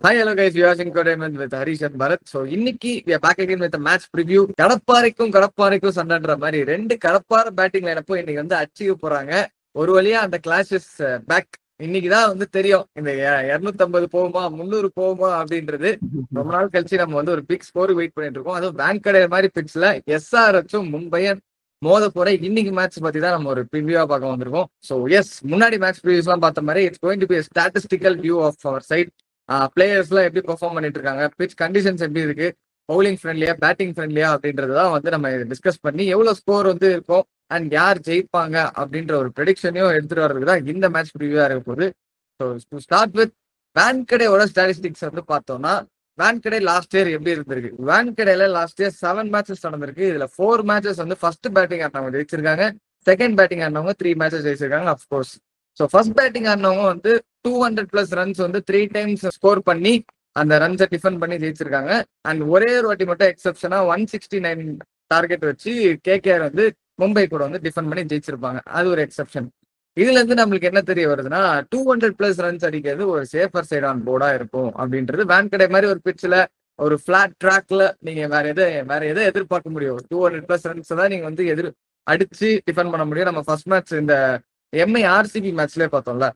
Hi, hello guys. We are Entertainment with Harish and Bharat. So இன்னைக்கு we are back again with a match preview. கடப்பாரைக்கும் சண்டைன்ற மாதிரி ரெண்டு கடப்பார batting லைனப்பும் இன்னைக்கு வந்து achieve போறாங்க. ஒரு வழியா அந்த கிளாஷஸ் பேக். இன்னைக்குதான் வந்து தெரியும் இந்த 250 போகுமா 300 போகுமா அப்படின்றது. ரொம்ப நாள் கழிச்சு நம்ம வந்து ஒரு பிக் ஸ்கோர் வெயிட் பண்ணிட்டு இருக்கோம். அதுவும் வேங்கடே மாதிரி பிக்ஸ்ல SRHும் மும்பையும் மோத போற இன்னைக்கு மேட்ச் பத்தி தான் நம்ம ஒரு ப்ரிவியூவா பார்க்க வந்திருக்கோம். ஸோ எஸ், முன்னாடி மேட்ச் ப்ரிவியூஸ் எல்லாம் பார்த்த மாதிரி it's going to be statistical view of our side. Players எல்லாம் எப்படி பெர்ஃபார்ம் பண்ணிட்டு இருக்காங்க, பிச் கண்டிஷன்ஸ் எப்படி இருக்கு, பவுலிங் ஃப்ரெண்ட்லியா பேட்டிங் ஃப்ரெண்ட்லியா அப்படின்றதான் வந்து நம்ம டிஸ்கஸ் பண்ணி எவ்வளவு ஸ்கோர் வந்து இருக்கும் அண்ட் யார் ஜெயிப்பாங்க அப்படின்ற ஒரு ப்ரெடிக்ஷனையும் எடுத்துட்டு வர்றதுக்கு தான் இந்த மேட்ச் ப்ரிவியூவா இருக்க போகுது. ஸோ டு ஸ்டார்ட் வித் வான்கடேவோட ஸ்டாட்டிஸ்டிக்ஸ் வந்து பார்த்தோம்னா, வான்கடே லாஸ்ட் இயர் எப்படி இருந்திருக்கு? வான்கடேல லாஸ்ட் இயர் 7 மேட்சஸ் நடந்திருக்கு. இதுல 4 மேட்சஸ் வந்து ஃபர்ஸ்ட் பேட்டிங் ஆடினவங்க ஜெயிச்சிருக்காங்க, செகண்ட் பேட்டிங் ஆடினவங்க 3 மேட்சஸ் ஜெயிச்சிருக்காங்க. அப்கோர்ஸ் ஸோ ஃபர்ஸ்ட் பேட்டிங் ஆடினவங்க வந்து 200+ ரன்ஸ் வந்து 3 டைம்ஸ் ஸ்கோர் பண்ணி அந்த ரன்ஸை டிஃபெண்ட் பண்ணி ஜெயிச்சிருக்காங்க. அண்ட் ஒரே ஒரு வாட்டி மட்டும் எக்ஸப்ஷனா 169 டார்கெட் வச்சு கேகேஆர் வந்து மும்பை கூட வந்து டிஃபெண்ட் பண்ணி ஜெயிச்சிருப்பாங்க. அது ஒரு எக்ஸப்ஷன். இதுல இருந்து நம்மளுக்கு என்ன தெரிய வருதுன்னா, 200+ ரன்ஸ் அடிக்கிறது ஒரு சேஃபர் சைட் ஆன் போர்டா இருக்கும் அப்படின்றது. வான்கடே மாதிரி ஒரு பிட்ச்ல ஒரு பிளாட் ட்ராக்ல நீங்க வேற எதை எதிர்பார்க்க முடியும்? 200+ ரன்ஸ் தான் நீங்க வந்து அடிச்சு டிஃபெண்ட் பண்ண முடியும். நம்ம ஃபர்ஸ்ட் மேட்ச் இந்த எம்ஐ ஆர்சிபி மேட்ச்லயே பார்த்தோம்ல,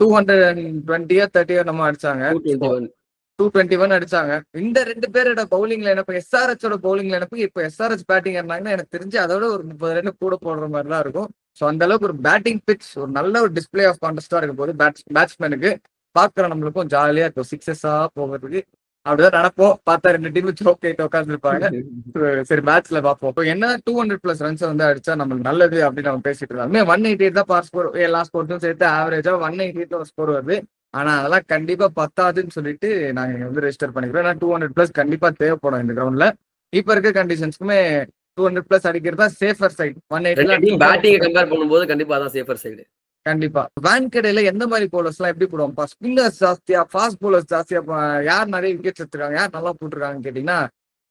220 நம்ம அடிச்சாங்க, 221 அடிச்சாங்க. இந்த 2 பேரோட பவுலிங் லைனப், SRHோட பவுலிங் லைனப் இப்போ SRH பேட்டிங் இருந்தாங்கன்னா எனக்கு தெரிஞ்சு அதோட ஒரு 30 ரன் கூட போடுற மாதிரி தான் இருக்கும். ஸோ அந்த அளவுக்கு ஒரு பேட்டிங் பிச், ஒரு நல்ல ஒரு டிஸ்பிளே ஆஃப் கான்டெஸ்டா இருக்கும் போது பேட்ஸ்மேனுக்கு பார்க்குற நம்மளுக்கும் ஜாலியா இருக்கும் சிக்ஸஸா போகிறதுக்கு. அப்படிதான் நடப்போம். பார்த்தா 2 டீம் சோக் ஆயிட்டு உட்காந்துருப்பாங்க. சரி மேட்ச்ல பார்ப்போம். என்ன 200+ ரன்ஸ் வந்து அடிச்சா நம்மளுக்கு நல்லது அப்படின்னு நம்ம பேசிட்டு இருந்தாலுமே 188 தான் பார் ஸ்கோர். எல்லா ஸ்கோர்ஸும் சேர்த்து ஆவரேஜா 188 ஒரு ஸ்கோர் வருது. ஆனா அதெல்லாம் கண்டிப்பா பத்தாதுன்னு சொல்லிட்டு நாங்க வந்து ரெஜிஸ்டர் பண்ணிக்கிறோம். ஏன்னா 200+ கண்டிப்பா தேவைப்படும் இந்த கிரவுண்ட்ல. இப்ப இருக்க கண்டிஷன்ஸ்க்குமே 200+ அடிக்கிறது தான் சேஃபர் சைடு. 180 பேட்டிங் கம்பேர் பண்ணும்போது கண்டிப்பா அதான் சேஃபர் சைடு. கண்டிப்பா வான்கடேல எந்த மாதிரி போலர்ஸ் எல்லாம் எப்படி போடுவாங்க? ஸ்பின்னர்ஸ் ஜாஸ்தியா, ஃபாஸ்ட் போலர்ஸ் ஜாஸ்தியா, யார் நிறைய விக்கெட்ஸ் எடுத்துருக்காங்க, யார் நல்லா போட்டுருக்காங்கன்னு கேட்டீங்கன்னா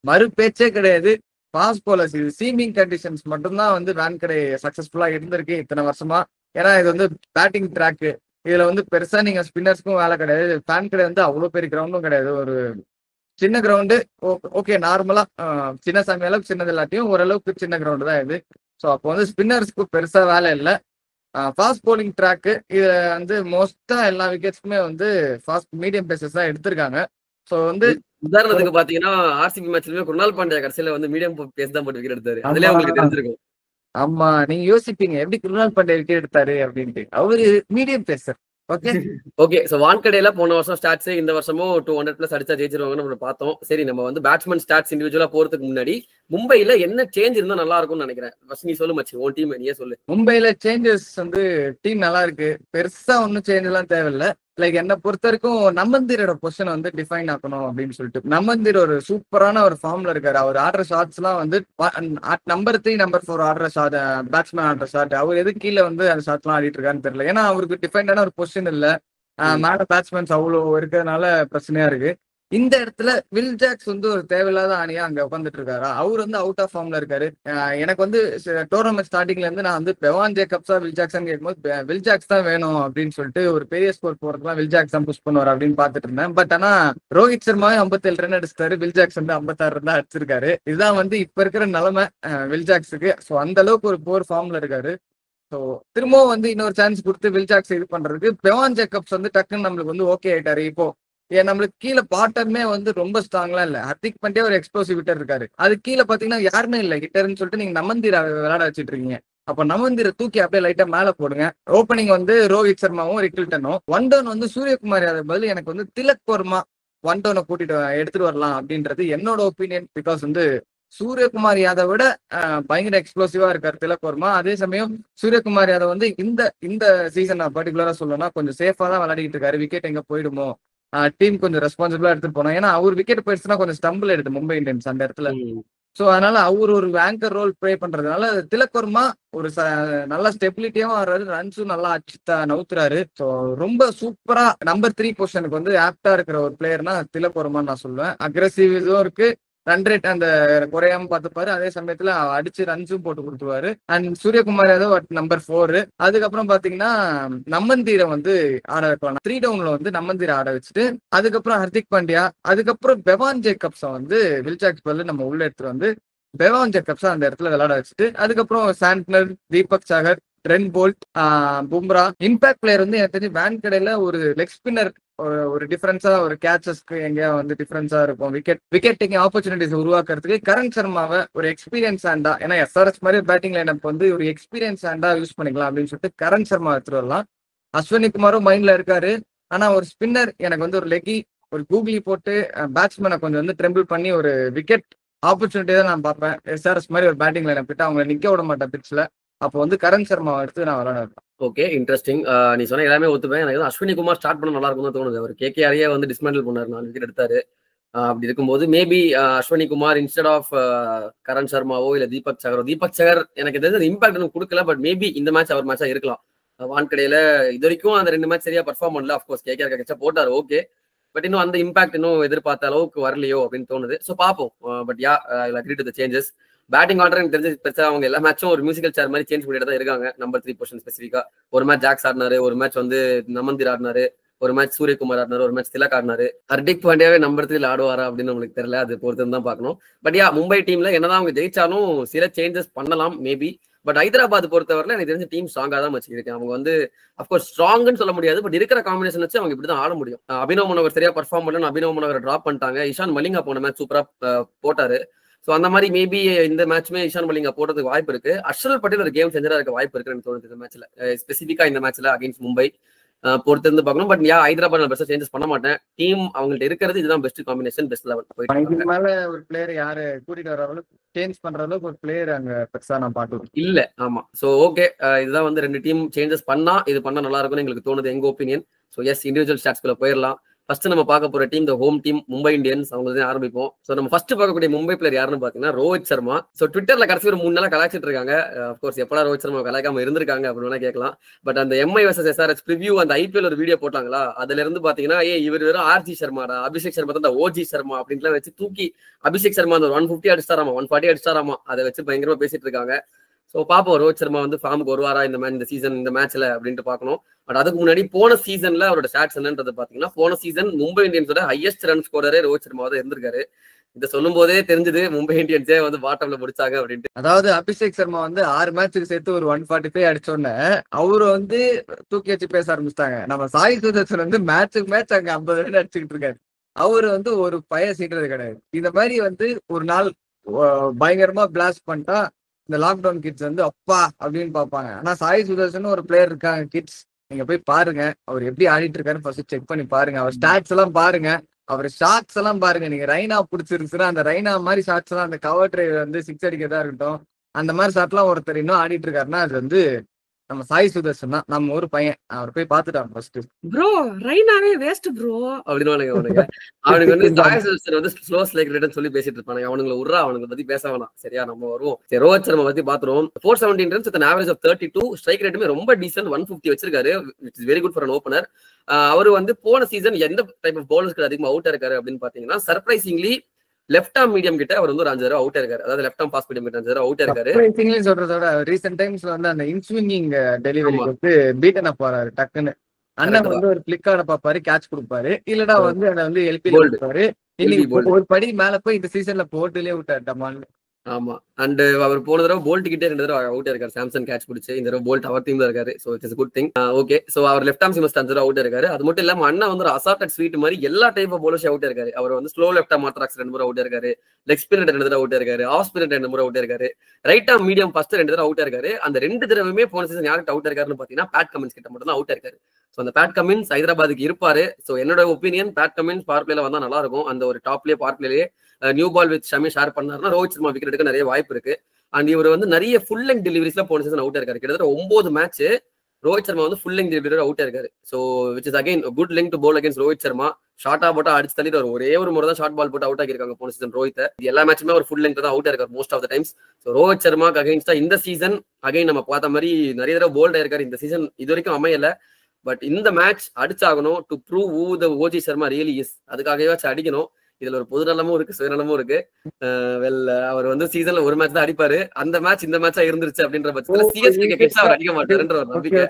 மறு பேச்சே கிடையாது. Fast bowlers. இது சீமிங் கண்டிஷன்ஸ் மட்டும்தான் வந்து வான்கடே சக்சஸ்ஃபுல்லா இருந்திருக்கு இத்தனை வருஷமா. ஏன்னா இது வந்து பேட்டிங் ட்ராக். இதுல வந்து பெருசா நீங்க ஸ்பின்னர்ஸ்க்கும் வேலை கிடையாது. வான்கடே வந்து அவ்வளவு பெரிய கிரவுண்டும் கிடையாது, ஒரு சின்ன கிரவுண்டு. ஓகே, நார்மலா சின்ன சாமி அளவுக்கு சின்னது இல்லாட்டியும் ஓரளவுக்கு சின்ன கிரவுண்டு தான் இது. ஸோ அப்போ வந்து ஸ்பின்னர்ஸ்க்கு பெருசா வேலை இல்லை. ஃபாஸ்ட் போலிங் ட்ராக்கு இதுல வந்து மோஸ்டா எல்லா விக்கெட்ஸ்க்குமே வந்து ஃபாஸ்ட் மீடியம் பேசஸ் தான் எடுத்திருக்காங்க. ஸோ வந்து உதாரணத்துக்கு பாத்தீங்கன்னா ஆர்சிபி மேட்ச்லயுமே குருணால் பாண்டியா கடைசியில வந்து மீடியம் பேஸ் தான் போட்டு விக்கெட் எடுத்தாரு. அதுலயே உங்களுக்கு தெரிஞ்சிருக்கும். ஆமா, நீங்க யோசிப்பீங்க எப்படி குருணால் பாண்டியா விக்கெட் எடுத்தாரு அப்படின்ட்டு. அவரு மீடியம் பேசர். ஓகே, சோ வான்கடேல போன வருஷம் ஸ்டாட்ஸ், இந்த வருஷமும் 200+ அடிச்சா ஜெயிச்சிருவாங்கன்னு நம்ம பார்த்தோம். சரி, நம்ம வந்து பேட்ஸ்மேன் ஸ்டாட்ஸ் இண்டிவிஜுவலா போறதுக்கு முன்னாடி மும்பைல என்ன சேஞ்ச் இருந்தா நல்லா இருக்கும்னு நினைக்கிறேன். ஃபர்ஸ்ட் நீ சொல்லு மச்சி, உன் டீம் நீயே சொல்லு. மும்பைல சேஞ்சஸ் வந்து டீம் நல்லா இருக்கு, பெருசா ஒன்னும் சேஞ்ச் எல்லாம் தேவையில்லை. லைக் என்ன பொறுத்த வரைக்கும் நம்மந்தீரோட பொசிஷன் வந்து டிஃபைன் ஆக்கணும் அப்படின்னு சொல்லிட்டு. நம்மந்தீர் ஒரு சூப்பரான ஒரு ஃபார்ம்ல இருக்காரு. அவர் ஆடுற ஷாட்ஸ் எல்லாம் வந்து நம்பர் 3 நம்பர் 4 ஆடுற ஷாட், பேட்ஸ்மேன் ஆடுற ஷாட். அவர் எது கீழே வந்து அந்த ஷாட் எல்லாம் ஆடிட்டு இருக்காருன்னு தெரியல. ஏன்னா அவருக்கு டிஃபைன்டான ஒரு பொசிஷன் இல்ல. மேல பேட்ஸ்மேன்ஸ் அவ்வளவு இருக்கிறதுனால பிரச்சனையா இருக்கு. இந்த இடத்துல வில் ஜாக்ஸ் வந்து ஒரு தேவையில்லாத ஆணியா அங்க உட்காந்துட்டு இருக்காரா? அவர் வந்து அவுட் ஆஃப் ஃபார்ம்ல இருக்காரு. எனக்கு வந்து டோர்னமெண்ட் ஸ்டார்டிங்ல இருந்து நான் வந்து பெவான் ஜேக்கப்ஸா வில் ஜாக்ஸன் கேட்கும்போது வில் ஜாக்ஸ் தான் வேணும் அப்படின்னு சொல்லிட்டு, ஒரு பெரிய ஸ்கோர் போறதுலாம் வில் ஜாக்ஸ் தான் புஷ் பண்ணுவார் அப்படின்னு பாத்துட்டு இருந்தேன். பட் ஆனா ரோஹித் சர்மாவே 57 ரன் அடிச்சிட்டாரு, வில் ஜாக்ஸ் வந்து 56 ரன் தான் அடிச்சிருக்காரு. இதுதான் வந்து இப்ப இருக்கிற நிலைமை வில் ஜாக்ஸுக்கு. ஸோ அந்த அளவுக்கு ஒரு போர் ஃபார்ம்ல இருக்காரு. ஸோ திரும்பவும் வந்து இன்னொரு சான்ஸ் கொடுத்து வில் ஜாக்ஸ் இது பண்றதுக்கு பெவான் ஜேக்கப்ஸ் வந்து டக்குன்னு நம்மளுக்கு வந்து ஓகே ஆயிட்டாரு. இப்போ நம்மளுக்கு கீழே பாட்டமே வந்து ரொம்ப ஸ்ட்ராங்லாம் இல்ல. ஹர்திக் பாண்டியா ஒரு எக்ஸ்ப்ளோசிவ் ஹிட்டர் இருக்காரு. அது கீழே பாத்தீங்கன்னா யாருமே இல்ல ஹிட்டர்னு சொல்லிட்டு நீங்க நமந்தீரை விளையாட வச்சுட்டு இருக்கீங்க. அப்ப நமந்தீரை தூக்கி அப்படியே லைட்டா மேல போடுங்க. ஓப்பனிங் வந்து ரோஹித் சர்மாவும் ரிக்கில்டனும், ஒன் டவுன் வந்து சூரியகுமார் யாதவ் பதில் எனக்கு வந்து திலக் வர்மா ஒன் டவுனை கூட்டிட்டு எடுத்துட்டு வரலாம் அப்படின்றது என்னோட ஒப்பீனியன். பிகாஸ் வந்து சூரியகுமார் யாதவ் விட பயங்கர எக்ஸ்ப்ளோசிவா இருக்காரு திலக் வர்மா. அதே சமயம் சூரியகுமார் யாதவ் வந்து இந்த சீசன் நான் பர்டிகுலரா சொல்லணும்னா கொஞ்சம் சேஃபா தான் விளையாடிட்டு இருக்காரு. விக்கெட் எங்க போயிடுமோ, டீம் கொஞ்சம் ரெஸ்பான்சிபிளா எடுத்துட்டு போனோம். ஏன்னா அவர் விக்கெட் போயிடுச்சுன்னா கொஞ்சம் ஸ்டம்பிள் எடுத்து மும்பை இந்தியன்ஸ் அந்த இடத்துல. சோ அதனால அவர் ஒரு ஆங்கர் ரோல் பிளே பண்றதுனால திலக் வர்மா ஒரு நல்ல ஸ்டெபிலிட்டியாவும் ஆடுறாரு, ரன்ஸும் நல்லா அடிச்சு நவுத்துறாரு. ஸோ ரொம்ப சூப்பரா நம்பர் 3 பொசிஷனுக்கு வந்து ஆப்டா இருக்கிற ஒரு பிளேயர்னா திலக் வர்மான்னு நான் சொல்லுவேன். அக்ரெசிவ் இதுவும் இருக்கு, ரன் ரேட் அந்த குறையாம பார்த்துப்பாரு. அதே சமயத்துல அடிச்சு ரன்ஸும் போட்டு கொடுத்துருவாரு. And Suryakumar Yadav number 4. அதுக்கப்புறம் பாத்தீங்கன்னா நம்மந்தீரை வந்து ஆட வைக்கலாம். 3 டவுன்ல வந்து நம்மந்தீரை ஆட வச்சுட்டு அதுக்கப்புறம் ஹர்திக் பாண்டியா, அதுக்கப்புறம் பெவான் ஜேக்கப்ஸை வந்து வில்சாக்ஸ் பதில் நம்ம உள்ள எடுத்துட்டு வந்து பெவான் ஜேக்கப்ஸை அந்த இடத்துல விளையாட வச்சுட்டு அதுக்கப்புறம் Santner, Deepak Sagar, Trent Boult, Bumrah, impact player வந்து எனக்கு தெரிஞ்சு வேன் கடையில ஒரு லெக் ஸ்பின்னர் ஒரு டிஃபரன்ஸா ஒரு கேச்சஸ்க்கு எங்கேயா வந்து டிஃபரன்ஸா இருக்கும். விக்கெட் டேக்கிங் ஆப்பர்ச்சுனிட்டிஸ் உருவாக்குறதுக்கு கரண் சர்மாவை ஒரு எக்ஸ்பீரியன்ஸ் ஹேண்டா, ஏன்னா எஸ்ஆர்எஸ் மாதிரி பேட்டிங் லைனப் வந்து ஒரு எக்ஸ்பீரியன்ஸ் ஹேண்டா யூஸ் பண்ணிக்கலாம் அப்படின்னு சொல்லிட்டு கரண் சர்மா எடுத்துட்டு வரலாம். அஸ்வினி குமாரும் மைண்ட்ல இருக்காரு. ஆனா ஒரு ஸ்பின்னர் எனக்கு வந்து ஒரு லெக்கி ஒரு கூகுளி போட்டு பேட்ஸ்மேனை கொஞ்சம் வந்து ட்ரெம்பிள் பண்ணி ஒரு விக்கெட் ஆப்பர்ச்சுனிட்டி தான் நான் பார்ப்பேன். எஸ்ஆர்எஸ் மாதிரி ஒரு பேட்டிங் லைனப் கிட்ட அவங்களை நிக்க விட மாட்டேன் பிட்ச்ல. அப்போ வந்து கரண் சர்மாவை எடுத்து நான் விளையாட வைப்பேன். Okay, interesting. நீ சொன்ன எல்லாமே ஒத்துப்பேன். எனக்கு வந்து அஸ்வினி குமார் ஸ்டார்ட் பண்ண நல்லா இருக்கும்னு தோணுது. அவர் கேகேஆரையே வந்து டிஸ்மேண்டில் பண்ணாரு, 4 விக்கெட் எடுத்தாரு. அப்படி இருக்கும்போது maybe Ashwani Kumar instead of Karan சர்மாவோ இல்ல தீபக் சகர் எனக்கு தெரிஞ்ச இம்பாக்ட் எனக்கு கொடுக்கல. பட் மேபி இந்த மேட்ச் அவர் மேட்சா இருக்கலாம். வான்கடையில இது வரைக்கும் அந்த 2 மேட்ச் சரியா பர்ஃபார்ம் பண்ணல. அஃப்கோர்ஸ் கேகேஆர் கட்சா போட்டாரு, ஓகே. பட் இன்னும் அந்த இம்பாக்ட் இன்னும் எதிர்பார்த்த அளவுக்கு வரலையோ அப்படின்னு தோணுது. ஸோ பார்ப்போம். But yeah, I agree to the changes. Batting order எனக்கு தெரிஞ்சு பெருசா அவங்க எல்லா மேட்சும் ஒரு மியூசிக்கல் சேர் மாதிரி சேஞ்ச் பண்ணிட்டு தான் இருக்காங்க. நம்பர் 3 பொசிஷன் ஸ்பெசிஃபிக்கா ஒரு மேட்ச் ஜாக்ஸ் ஆடினாரு, ஒரு மேட்ச் வந்து நமந்தீர் ஆடினாரு, ஒரு மேட்ச் சூரியகுமார் ஆடினாரு, ஒரு மேட்ச் திலக் ஆடினாரு. ஹர்திக் பாண்டியாவே நம்பர் 3 ஆடுவாரா அப்படின்னு நம்மளுக்கு தெரியல. அது பொறுத்து தான் பார்க்கணும். பட் யா, மும்பை டீம்ல என்னதான் அவங்க ஜெயிச்சாலும் சில சேஞ்சஸ் பண்ணலாம் மேபி. பட் ஹைதராபாத் பொறுத்தவரை எனக்கு தெரிஞ்ச டீம் ஸ்ட்ராங்கா தான் வச்சிருக்கேன். அவங்க வந்து அப்கோர்ஸ் ஸ்ட்ராங்னு சொல்ல முடியாது. பட் இருக்கிற காம்பினேஷன் வச்சு அவங்க இப்படிதான் ஆட முடியும். அபினவ் மனோகர் சரியா பர்ஃபார்ம் பண்ணணும். அபினவ் மனோகர் டிராப் பண்ணிட்டாங்க. இஷான் மலிங்கா போன மேட்ச் சூப்பரா போட்டாரு. ஸோ அந்த மாதிரி மேபி இந்த மேட்ச்மே இஷான் மலிங்கா போடுறதுக்கு வாய்ப்பு இருக்கு. அர்ஷல் பட்டேல் ஒரு கேம் செஞ்சரா இருக்க வாய்ப்பு இருக்குன்னு தோணுது இந்த மேட்ச்ல, ஸ்பெசிஃபிக்கா இந்த மேட்ச்ல அகைன்ஸ்ட் மும்பை. பொறுத்து இருந்து பார்க்கணும். பட் யா, ஹைதராபாத் நான் பெஸ்டா சேஞ்சஸ் பண்ண மாட்டேன். டீம் அவங்கள்ட்ட இருக்கிறது இதுதான் பெஸ்ட் காம்பினேஷன், பெஸ்ட் லெவல் போயிட்டு. இதுக்கு மேல ஒரு பிளேயர் யாரு கூட்டிட்டு வர அளவுக்கு சேஞ்ச் பண்ற அளவுக்கு ஒரு பிளேயர் அங்க பெருசா நான் பார்க்கலாம் இல்ல. ஆமா. ஸோ ஓகே, இதுதான் வந்து 2 டீம் சேஞ்சஸ் பண்ணா இது பண்ணா நல்லா இருக்கும்னு எங்களுக்கு தோணுது, எங்க ஒப்பீனியன். ஸோ எஸ், இண்டிவிஜுவல் ஸ்டாட்ஸ்குள்ள போயிடலாம். ஃபர்ஸ்ட் நம்ம பார்க்க போற team the home team Mumbai Indians. அவங்க ஆரம்பிப்போம். ஸோ நம்ம ஃபர்ஸ்ட் பார்க்கக்கூடிய மும்பை பிளேயர் யாருன்னு பாத்தீங்கன்னா ரோஹித் சர்மா. ஸோ ட்விட்டர்ல கடைசி ஒரு 3 நாளா கலாச்சிட்டு இருக்காங்க. அப்கோர்ஸ் எப்படா ரோஹித் சர்மா கலாய்க்காம இருந்திருக்காங்க அப்படின்னு கேட்கலாம். பட் அந்த எம்ஐ வர்சஸ் எஸ்ஆர்எச் ப்ரிவியூ அந்த ஐபிஎல் ஒரு வீடியோ போட்டாங்களா, அதுல இருந்து பாத்தீங்கன்னா இவர் வெறும் ஆர்ஜி சர்மாடா, அபிஷேக் சர்மா தான் ஓஜி சர்மா அப்படின்லாம் வச்சு தூக்கி அபிஷேக் சர்மா அந்த 150 அடிச்சாராமா, 140 அடிச்சாராமா, அதை வச்சு பயங்கரமா பேசிட்டு இருக்காங்க. ஸோ பார்ப்போம் ரோஹித் சர்மா வந்து ஃபார்முக்கு வருவாரா இந்த சீசன் இந்த மேட்ச்ல அப்படின்ட்டு பார்க்கணும். பட் அதுக்கு முன்னாடி போன சீசன்ல அவரோட ஸ்டாட்ஸ் என்னன்றது பாத்தீங்கன்னா, போன சீசன் மும்பை இந்தியன்ஸோட ஹையஸ்ட் ரன் ஸ்கோரரே ரோஹித் சர்மா தான் இருந்திருக்காரு. இதை சொல்லும் போதே தெரிஞ்சது மும்பை இந்தியன்ஸே வந்து பாட்டம்ல முடிச்சாங்க அப்படின்ட்டு. அதாவது அபிஷேக் சர்மா வந்து 6 மேட்சுக்கு சேர்த்து ஒரு 145 அடிச்சோடனே அவரு வந்து தூக்கி வச்சு பேச ஆரம்பிச்சிட்டாங்க. நம்ம சாய் சுதர்சன் வந்து மேட்சுக்கு மேட்ச் அங்க 50 ரன் அடிச்சுக்கிட்டு இருக்காரு. அவரு வந்து ஒரு பய சீட்டுறது கிடையாது. இந்த மாதிரி வந்து ஒரு நாள் பயங்கரமா பிளாஸ்ட் பண்ணிட்டா இந்த லாக்டவுன் கிட்ஸ் வந்து அப்பா அப்படின்னு பார்ப்பாங்க. ஆனா சாய் சுதர்சன் ஒரு பிளேயர் இருக்காங்க கிட்ஸ், நீங்க போய் பாருங்க அவர் எப்படி ஆடிட்டு இருக்காரு, ஃபர்ஸ்ட் செக் பண்ணி பாருங்க. அவர் ஸ்டாட்ஸ் எல்லாம் பாருங்க, அவர் ஷாட்ஸ் எல்லாம் பாருங்க. நீங்க ரைனா பிடிச்சிருச்சுன்னா அந்த ரைனா மாதிரி ஷாட்ஸ் எல்லாம், அந்த கவர் டிரைவ் வந்து 6 அடிக்கிறதா இருக்கட்டும், அந்த மாதிரி ஷாட் எல்லாம் ஒருத்தர் இன்னும் ஆடிட்டு இருக்காருன்னா அது வந்து நம்ம சாய் சுதர்சன் தான். நம்ம ஒரு பையன், அவர் போய் பார்த்துட்டான் ஃபர்ஸ்ட். ப்ரோ ரைனாவே வேஸ்ட் ப்ரோ அப்படின்னு அவனுக்கு வந்து சாய் சுதர்சன் வந்து ஸ்லோ ஸ்லைக் ரேட்னு சொல்லி பேசிட்டு இருப்பாங்க. அவனுங்களை உட்றா, அவனுக்கு பத்தி பேச வேணாம். சரியா, நம்ம வருவோம். சரி, ரோஹித் சர்மா பத்தி பாத்துருவோம். 417 runs with average of 32, strike ரேட்டுமே ரொம்ப டீசன்ட் 150 வச்சிருக்காரு, which is very good for an opener. அவரு வந்து போன சீசன் எந்த டைப் ஆஃப் பவுலர்ஸ்க்கு அதிகமா அவுட் இருக்காரு அப்படின்னு பாத்தீங்கன்னா, சர்ப்ரைசிங்லி லெஃப்ட் ஆர்ம் மீடியம் கிட்ட அவர் வந்து ஒரு 5 தடவை அவுட் இருக்காரு. அதாவது லெஃப்ட் ஆர்ம் பாஸ் மீடியம் கிட்ட 5 தடவை அவுட் இருக்காரு. சொல்றதோட ரீசென்ட் டைம்ஸ்ல வந்து அந்த இன்ஸ்விங்கிங் டெலிவரி வந்து பீட்டன் அப் ஆறாரு டக்குன்னு. அண்ணன் வந்து ஒரு கிளிக் ஆட பாப்பாரு, கேட்ச் கொடுப்பாரு, இல்லடா வந்து அதை வந்து எல்பி கொடுப்பாரு. இன்னைக்கு ஒரு படி மேல போய் இந்த சீசன்ல போட்டுலயே விட்டாரு டமான்னு. ஆமா, அண்ட் அவர் போன தடவை போல்ட் கிட்டே 2 தடவை அவுட் இருக்காரு, சாம்சன் கேட்ச் பிடிச்சு. இந்த தடவை போல்ட் அவர் டீம்ல இருக்காரு. So it is good thing. Okay, so அவர் லெஃப்ட் ஆர்ம் சீமஸ்ட் 5 தடவை அவுட் இருக்காரு. அது மட்டும் இல்லாம அண்ணா வந்து ஒரு அசார்டட் ஸ்வீட் மாதிரி எல்லா டைப் ஆஃப் பவுலர்ஸ் அவுட் இருக்காரு. அவர் வந்து ஸ்லோ லெஃப்ட் ஆர்ம் ஆர்த்தடாக்ஸ் 2 முறை அவுட் இருக்காரு, லெக் ஸ்பின்னர் 2 தடவை அவுட் இருக்காரு, ஆஃப் ஸ்பின்னர் 2 முறை அவுட் இருக்காரு, ரைட் ஆர்ம் மீடியம் ஃபர்ஸ்ட் 2 தடவை அவுட் இருக்காரு. அந்த 2 தடவையுமே போன சீசன் யாருக்கு அவுட் இருக்காருன்னு பாத்தீங்கன்னா பேட் கமின்ஸ் கிட்ட மட்டும் தான் அவுட் இருக்காரு. சோ அந்த பேட் கமின்ஸ் ஹைதராபாத்துக்கு இருப்பாரு. சோ என்னோட ஒப்பீனியன் பேட் கமின்ஸ் பவர் பிளேல வந்தா நல்லா இருக்கும். அந்த ஒரு டாப்லயே பவர் பிளேலயே new ball with Shami share பண்ணாருன்னா ரோஹித் சர்மா விக்கெட் எடுக்க நிறைய வாய்ப்பு இருக்கு. அண்ட் இவர் வந்து நிறைய ஃபுல் லெங்க் டெலிவரிஸ்ல போன சீசன் அவுட் இருக்காரு. கிட்டத்தட்ட 9 மேட்ச் ரோஹித் சர்மா வந்து ஃபுல் லெங்க் டெலிவரி அவுட் இருக்காரு. So which is again good length to bowl against Rohit Sharma. ஷார்ட்டா போட்டா அடிச்சு தள்ளிட்டு ஒரே ஒரு முறை தான் ஷார்ட் பால் போட்டு அவுட் ஆகிருக்காங்க போன சீசன் ரோஹித். எல்லா மேட்சுமே ஒரு ஃபுல் லெங்க் தான் அவுட் இருக்காரு most of the times. So Rohit சர்மாக்கு அகைன்ஸ்டா இந்த சீசன் அகைன் நம்ம பார்த்த மாதிரி நிறைய தடவை போல்ட் ஆயிருக்காரு. இந்த சீசன் இது வரைக்கும் அமையல. பட் இந்த மேட்ச் அடிச்சாகணும் to prove who the OG Sharma really is. அதுக்காகவே அடிக்கணும். இதுல ஒரு பொதுநலமும் இருக்கு, சுயநலமும் இருக்கு. வெல் அவர் வந்து சீசன்ல ஒரு மேட்ச் தான் அடிப்பாரு. அந்த மேட்ச் இந்த மேட்சா இருந்துருச்சு அப்படின்ற பட்சத்துல சிஎஸ்கே அகேன்ஸ்ட் அவர் அடிக்க மாட்டாருன்ற ஒரு நம்பிக்கை.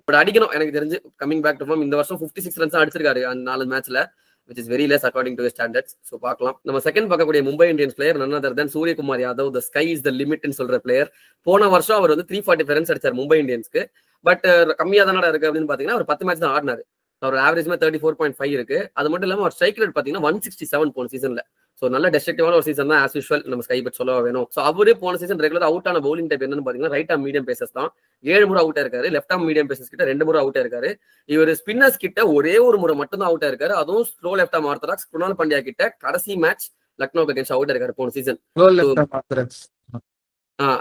பட் அடிக்கணும் எனக்கு தெரிஞ்சு. கமிங் பேக் டு ஃபார்ம் இந்த வருஷம் 56 ரன்ஸ் அடிச்சிருக்காரு அந்த 4 மேட்ச்ல, which is very less according to his standards. So பார்க்கலாம். நம்ம செகண்ட் பார்க்கக்கூடிய Mumbai Indians player none other than Suryakumar Yadav. the sky is the limit ன்னு சொல்ற பிளேயர். போன வருஷம் அவர் வந்து 345 ரன்ஸ் அடிச்சார் மும்பை இந்தியன்ஸ்க்கு. பட் கம்மியா தானடா இருக்கு அப்படின்னு பாத்தீங்கன்னா அவர் 10 மேட்ச் தான் ஆடினாரு. அவர் ஆவரேஜ்மே 34.5 இருக்கு. அது மட்டும் இல்லாம அவர் ஸ்ட்ரைக் ரேட் பாத்தீங்கன்னா 167 போன சீசன்ல. ஸோ நல்ல டெஸ்ட்ரக்டிவான ஒரு சீசன் தான், ஆஸ் யூஷுவல் நம்ம ஸ்கை பெட் சொல்ல வேணும். ஸோ அவரே போன சீசன் ரெகுலர் அவுட் ஆன பவுலிங் டைப் என்னன்னு பாத்தீங்கன்னா ரைட் ஆர்ம் மீடியம் பேசஸ் தான். 7 முறை அவுட் இருக்காரு. லெஃப்ட் ஆர்ம் மீடியம் பேசஸ் கிட்ட 2 முறை அவுட் இருக்காரு. இவர் ஸ்பின்னர்ஸ் கிட்ட ஒரே ஒரு முறை மட்டும் தான் அவுட் இருக்காரு. அதுவும் slow left arm orthodox Kunal Pandya கிட்ட கடைசி மேட்ச் லக்னோ அகேன்ஸ்ட் அவுட் இருக்காரு போன சீசன்.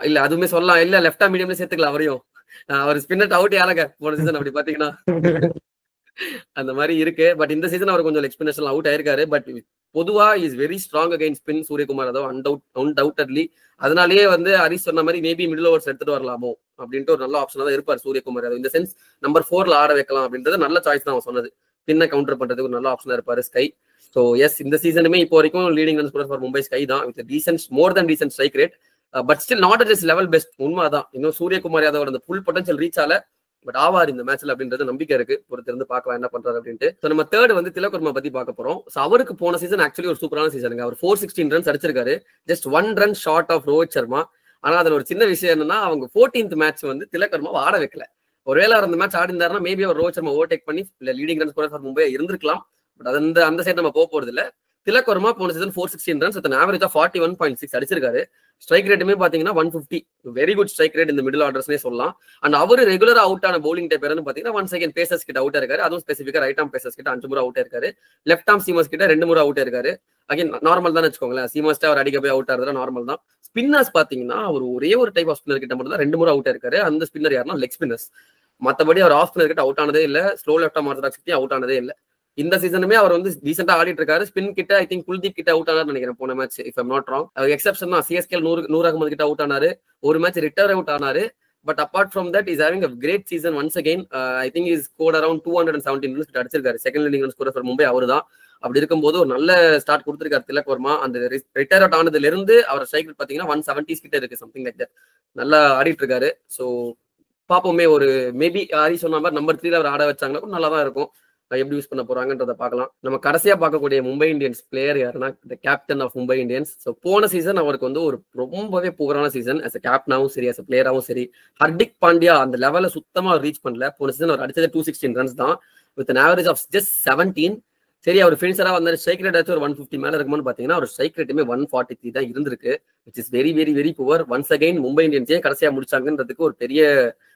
இல்ல அதுவுமே சொல்லலாம், இல்ல லெஃப்ட் ஆர்ம் மீடியம்ல சேர்த்துக்கலாம் அவரையும். அவர் ஸ்பின்னர் அவுட் யாருங்க போன சீசன் அப்படி பாத்தீங்கன்னா அந்த மாதிரி இருக்கு. பட் இந்த சீசன் அவர் கொஞ்சம் எக்ஸ்பினேஷன் அவுட் ஆயிருக்காரு. பட் பொதுவா is very strong against spin Suryakumar Yadav undoubtedly. அதனாலேயே வந்து ஹரிஷ் சொன்ன மாதிரி மேபி மிடில் ஓவர்ஸ் எடுத்துட்டு வரலாமோ அப்படின்ட்டு ஒரு நல்ல ஆப்ஷனா தான் இருப்பார் சூரியகுமார் யாதவ். இந்த சென்ஸ் நம்பர் 4ல ஆட வைக்கலாம் அப்படின்றது நல்ல சாய்ஸ் தான் அவன் சொன்னது. பின்ன கவுண்டர் பண்றதுக்கு ஒரு நல்ல ஆப்ஷனா இருப்பாரு ஸ்கை. ஸோ எஸ் இந்த சீசனுமே இப்போ வரைக்கும் leading runs for Mumbai SKY தான் with decent more then decent strike rate. But still not at is level best. உண்மைதான், இன்னும் சூரியகுமார் யாதவ் அந்த ஃபுல் பொட்டன்ஷியல் ரீச் ஆல. பட் ஆவார் இந்த மேட்ச்ல அப்படின்றது நம்பிக்கை இருக்கு. பொறுத்திருந்து பார்க்கலாம் என்ன பண்றாரு அப்படின்ட்டு. ஸோ நம்ம தேர்ட் வந்து திலக் வர்மா பத்தி பார்க்க போறோம். ஸோ அவருக்கு போன சீசன் ஆக்சுவலி ஒரு சூப்பரான சீசனுங்க. அவர் 416 ரன்ஸ் அடிச்சிருக்காரு, just 1 run short of Rohit Sharma. ஆனா அதுல ஒரு சின்ன விஷயம் என்னன்னா அவங்க 14th மேட்ச் வந்து திலக் வர்மா ஆட வைக்கல. ஒருவேளை அவர் அந்த மேட்ச் ஆடி இருந்தாருன்னா மேபி அவர் ரோஹித் சர்மா ஓவர்டேக் பண்ணி லீடிங் ரன்ஸ் ஃபார் மும்பை இருந்திருக்கலாம். பட் அந்த சைடு நம்ம போறது இல்ல. திலக் வர்மா போன season 416 runs with average of 41.6 அடிச்சிருக்காரு. ஸ்ட்ரைக் ரேட்டுமே பாத்தீங்கன்னா 150, வெரி குட் ஸ்ட்ரைக் ரேட் இந்த மிடில் ஆர்டர்ஸ்னே சொல்லலாம். அண்ட் அவரு ரெகுலரா அவுட் ஆன பவுலிங் டைப் பாத்தீங்கன்னா 1 செகண்ட் பேசர்ஸ் கிட்ட அவுட் இருக்காரு. அதுவும் ஸ்பெசிஃபிக்கா ரைட் ஆர்ம் பேசர்ஸ் கிட்ட 5 முறை அவுட் இருக்காரு. லெஃப்ட் ஆர்ம் சீமர்ஸ் கிட்ட 2 முறை அவுட் இருக்காரு. அகைன் நார்மல் தான் வச்சுக்கோங்களேன். சீமர்ஸ் அவர் அடிக்க போய் அவுட் ஆகுறது நார்மல் தான். ஸ்பின்னர்ஸ் பாத்தீங்கன்னா அவர் ஒரே ஒரு டைப் ஆஃப் ஸ்பின்னர் கிட்ட மட்டும் தான் 2 முறை அவுட் இருக்காரு. அந்த ஸ்பின்னர் யாருன்னா லெக் ஸ்பின்னர்ஸ். மத்தபடி அவர் ஆஃப் ஸ்பின்னர் கிட்ட அவுட் ஆனதே இல்ல. ஸ்லோ லெஃப்ட் ஆர்ம் ஆர்த்தடாக்ஸ் கிட்ட அவுட் ஆனதே இல்ல. இந்த சீசனுமே அவர் வந்து டீசெண்டா ஆடிட்டு இருக்காரு. ஸ்பின் கிட்ட ஐ திங்க் குல்தீப் கிட்ட அவுட் ஆனார் நினைக்கிறேன் போன match, if I'm not wrong. Exception தான், சிஎஸ்கே நூர் அகமது கிட்ட அவுட் ஆனாரு. ஒரு மேட்ச் ரிட்டர் அவுட் ஆனாரு. But apart from that is having a great season once again. I think is scored around 217 runs கிட்ட அடிச்சிருக்காரு. Second leading run scorer for Mumbai அவர் தான். அப்படி இருக்கும்போது ஒரு நல்ல ஸ்டார்ட் கொடுத்திருக்காரு திலக் வர்மா. அந்த ரிட்டையர் அவுட் ஆனதுல இருந்து அவர் ஸ்ட்ரைக் ரேட் பாத்தீங்கன்னா 170s கிட்ட இருக்கு, சம்திங் லைக் தட். நல்லா ஆடிட்டு இருக்காரு. ஸோ பாப்போமே, ஒரு மேபி ஹரி சொன்ன மாதிரி நம்பர் 3ல அவர் ஆட வச்சாங்கன்னா நல்லா தான் இருக்கும். எப்படி யூஸ் பண்ண போறாங்கன்றத பார்க்கலாம். நம்ம கடைசியா பார்க்கக்கூடிய மும்பை இந்தியன்ஸ் பிளேயர் யாருன்னா the captain of Mumbai Indians. So போன சீசன் அவருக்கு வந்து ஒரு ரொம்பவே புகரான சீசன். as a கேப்டனாவும் சரி, as a பிளேயராகவும் சரி. ஹர்திக் பாண்டியா அந்த லெவலை சுத்தமா ரீச் பண்ணல. போன சீசன் அவர் அடிச்சது 216 ரன்ஸ் தான் with an average of just 17. சரி, அவர் ஃபினிஷரா வந்தாரு. ஸ்ட்ரைக் ரேட் ஆச்சு ஒரு 150 மேல இருக்குமான்னு பாத்தீங்கன்னா அவர் ஸ்ட்ரைக் ரேட்டுமே 143 தான் இருந்திருக்கு, which is very very very poor. Once again Mumbai இந்தியன்ஸே கடைசியா முடிச்சாங்கன்றதுக்கு ஒரு பெரிய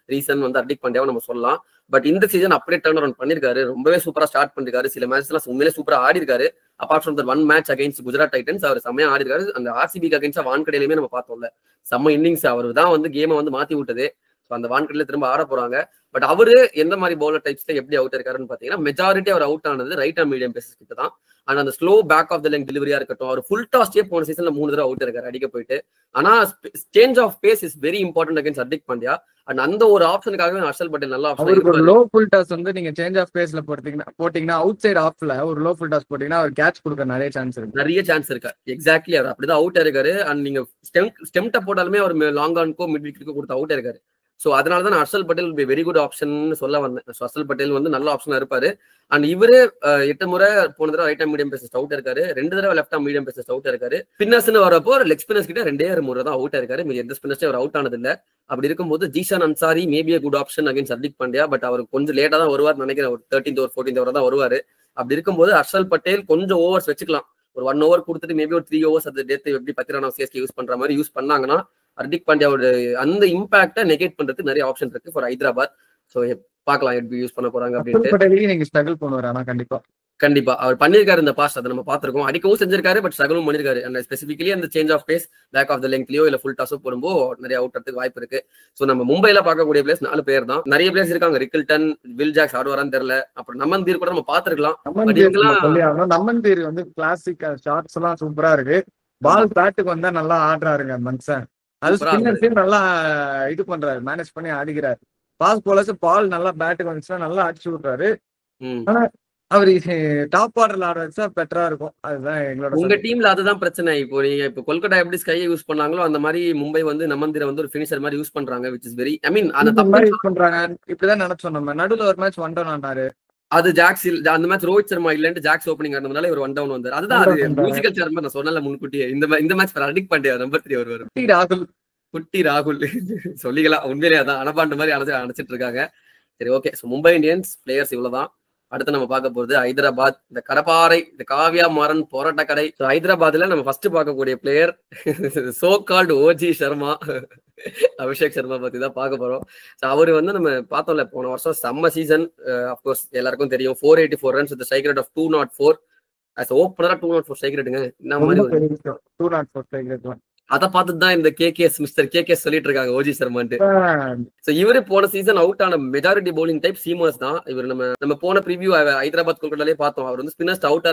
ரீசன் வந்து ஹர்திக் பாண்டியாவை நம்ம சொல்லலாம். பட் இந்த சீசன் அப்படியே டர்ன் அரவுண்ட் பண்ணிருக்காரு. ரொம்பவே சூப்பரா ஸ்டார்ட் பண்ணிருக்காரு. சில மேட்ச்லாம் உண்மையிலே சூப்பரா ஆடி இருக்காரு. Apart from the 1 match against Gujarat Titans அவர் செம்மையா ஆடி இருக்காரு. அந்த ஆர்சிபிக்கு அகைன்ஸ்டா வான்கடையிலுமே நம்ம பார்த்தோம்ல, செம்ம இன்னிங்ஸ். அவர் தான் வந்து கேமை வந்து மாத்தி விட்டது. அந்த வான்கடையில திரும்ப ஆட போறாங்க. பட் அவரு எந்த மாதிரி பவுலர் டைப்ஸ்ல எப்படி அவுட் இருக்காருன்னு பாத்தீங்கன்னா மெஜாரிட்டி அவர் அவுட் ஆனது ரைட் ஆர்ம் மீடியம் பேசஸ் கிட்ட தான். அண்ட் அந்த slow back of the length டெலிவரியா இருக்கட்டும், அவர் ஃபுல் டாஸ்டே போன சீசன்ல 3 தடவை அவுட் இருக்காரு அடிக்க போயிட்டு. ஆனா change of pace is very important against Hardik Pandya. And அந்த ஒரு ஆப்ஷனுக்காகவே ஹர்ஷல் பட்டேல் நல்ல ஆப்ஷன். ஒரு லோ ஃபுல் டாஸ் வந்து நீங்க சேஞ்ச் ஆஃப் பேஸ்ல போட்டீங்கன்னா அவுட் சைடு ஆஃப்ல ஒரு லோ ஃபுல் டாஸ் போட்டீங்கன்னா அவர் கேட்ச் கொடுக்க நிறைய சான்ஸ் இருக்கு. எக்ஸாக்ட்லி, அவர் அப்படிதான் அவுட் இருக்காரு. அண்ட் நீங்க ஸ்டெம்ட்ட போட்டாலுமே அவர் லாங் ஆன்கோ மிட் விக்கெட்டுக்கோ கொடுத்து அவுட் இருக்காரு. ஸோ அதனால தான் Harshal Patel very good option சொல்ல வந்தேன். ஹர்ஷல் பட்டேல் வந்து நல்ல ஆப்ஷனா இருப்பாரு. அண்ட் இவரு 8 முறை போன தடவை right arm medium bases out இருக்காரு. 2 தடவை left arm medium bases out இருக்காரு. ஸ்பின்னர்ஸ்னு வரப்போ லெக் ஸ்பின்னர்ஸ் கிட்ட 2 முறை தான் அவுட் இருக்காரு. மீதி எந்த ஸ்பின்னர்ஸே அவர் அவுட் ஆனது இல்ல. அப்படி இருக்கும்போது Zeeshan Ansari maybe good option against Hardik Pandya. பட் அவர் கொஞ்சம் லேட்டா தான் வருவார் நினைக்கிறேன். ஒரு 13th ஓவர் 14th ஓவர் தான் வருவாரு. அப்படி இருக்கும்போது ஹர்ஷல் பட்டேல் கொஞ்சம் ஓவர்ஸ் வச்சுக்கலாம். ஒரு 1 ஓவர் கொடுத்துட்டு மேபி ஒரு 3 ஓவர்ஸ் அது டேத்து எப்படி 10 ரன் சிஎஸ்கே யூஸ் பண்ற மாதிரி யூஸ் பண்ணாங்கன்னா ஹர்திக் பாண்டியாவோட அந்த இம்பாக்டை நெகேட் பண்றதுக்கு நிறைய ஆப்ஷன் இருக்கு ஃபார் ஹைதராபாத். ஸோ பார்க்கலாம் எப்படி யூஸ் பண்ண போறாங்க அப்படின்ட்டு. நீங்க ஸ்ட்ரகிள் பண்ணுவாரு. ஆனா கண்டிப்பா அவர் பண்ணிருக்காரு இந்த பாஸ்ட், அதை நம்ம பாத்துருக்கோம். அடிக்கவும் செஞ்சிருக்காரு, பட் ஸ்ட்ரகிளும் பண்ணிருக்காரு. அண்ட் ஸ்பெசிபிக்கலி அந்த change of pace back of the லெங்க்லயோ இல்ல ஃபுல் டாஸோ போடும்போது நிறைய அவுட் ஆகிறதுக்கு வாய்ப்பு இருக்கு. ஸோ நம்ம மும்பைல பார்க்கக்கூடிய பிளேஸ் 4 பேர் தான். நிறைய பிளேஸ் இருக்காங்க. ரிக்கில்டன், வில் ஜாக்ஸ் ஆடுவாரான்னு தெரியல. அப்புறம் நமந்தீர் கூட நம்ம பாத்துருக்கலாம். நமந்தீர் வந்து கிளாசிக் ஷாட்ஸ் எல்லாம் சூப்பரா இருக்கு. பால் பேட்டுக்கு வந்தா நல்லா ஆடுறாருங்க மனுஷன். அது ஸ்பின்னர்ஸையும் நல்லா இது பண்றாரு, மேனேஜ் பண்ணி ஆடிக்கிறாரு. பாஸ் போலர்ஸ் பால் நல்லா பேட்டுக்கு வந்துச்சுன்னா நல்லா அடிச்சு விடுறாரு. ஆனா அவரு டாப் ஆர்டர்ல ஆட வச்சா பெட்டரா இருக்கும். அதுதான் எங்களோட உங்க சஜஷன். டீம்ல அதுதான் பிரச்சனை. இப்போ நீங்க இப்போ கொல்கத்தா எப்படி ஸ்கையை யூஸ் பண்ணாங்களோ அந்த மாதிரி மும்பை வந்து நமந்திர வந்து ஒரு ஃபினிஷர் மாதிரி யூஸ் பண்றாங்க, விச் இஸ் வெரி ஐ மீன் அந்த இந்த தப்பு மாதிரி யூஸ் பண்றாங்க. இப்படிதான் நினைச்சோம் நம்ம. நடுவுல ஒரு மேட்ச் ஒன் டவுன் ஆனாரு. அது ஜாக்ஸ் அந்த மேட்ச் ரோஹித் சர்மா இல்லன்ட்டு ஜாக்ஸ் ஓப்பனிங் ஆனதுனால இவர் ஒன் டவுன் வந்தார். அதுதான் அது மியூசிக்கல் சேர் மாதிரி நான் சொன்னல முன்கூட்டியே. இந்த மேட்ச் ஹர்திக் பாண்டியா நம்பர் 3 வருவார். ராகுல் குட்டி ராகுல் சொல்லிக்கலாம். உண்மையிலே அதான் அனபாண்டு மாதிரி அணைச்சிட்டு இருக்காங்க. சரி, okay. So Mumbai Indians players இவ்வளவுதான். அடுத்து நம்ம பார்க்க போறது ஹைதராபாத், இந்த கடப்பாறை, இந்த காவியா மாறன் போராட்ட கடை. ஸோ ஹைதராபாத்ல நம்ம ஃபர்ஸ்ட் பார்க்கக்கூடிய player so called OG Sharma, Abhishek Sharma பத்தி தான் பார்க்க போறோம். ஸோ அவரு வந்து நம்ம பார்த்தோம்ல போன வருஷம் செம்ம சீசன். அப்கோர்ஸ் எல்லாருக்கும் தெரியும் 484 runs with strike rate of 204. As ஓப்பனரா 204 ஸ்ட்ரைக் ரேட்டுங்க. இந்த மாதிரி 204 ஸ்ட்ரைக் ரேட். அதை பார்த்துட்டு தான் இந்த மிஸ்டர் கேகேஎஸ் சொல்லிட்டு இருக்காங்க ஓஜி சர்மான்ட்டு. சோ இவரு போன சீசன் அவுட் ஆன மெஜாரிட்டி பவுலிங் டைப் சீமர்ஸ் தான். இவர் நம்ம போன ப்ரிவியூ ஹைதராபாத் கொல்கட்டாலே பார்த்தோம். அவர் வந்து ஸ்பின்னர்ஸ் அவுட்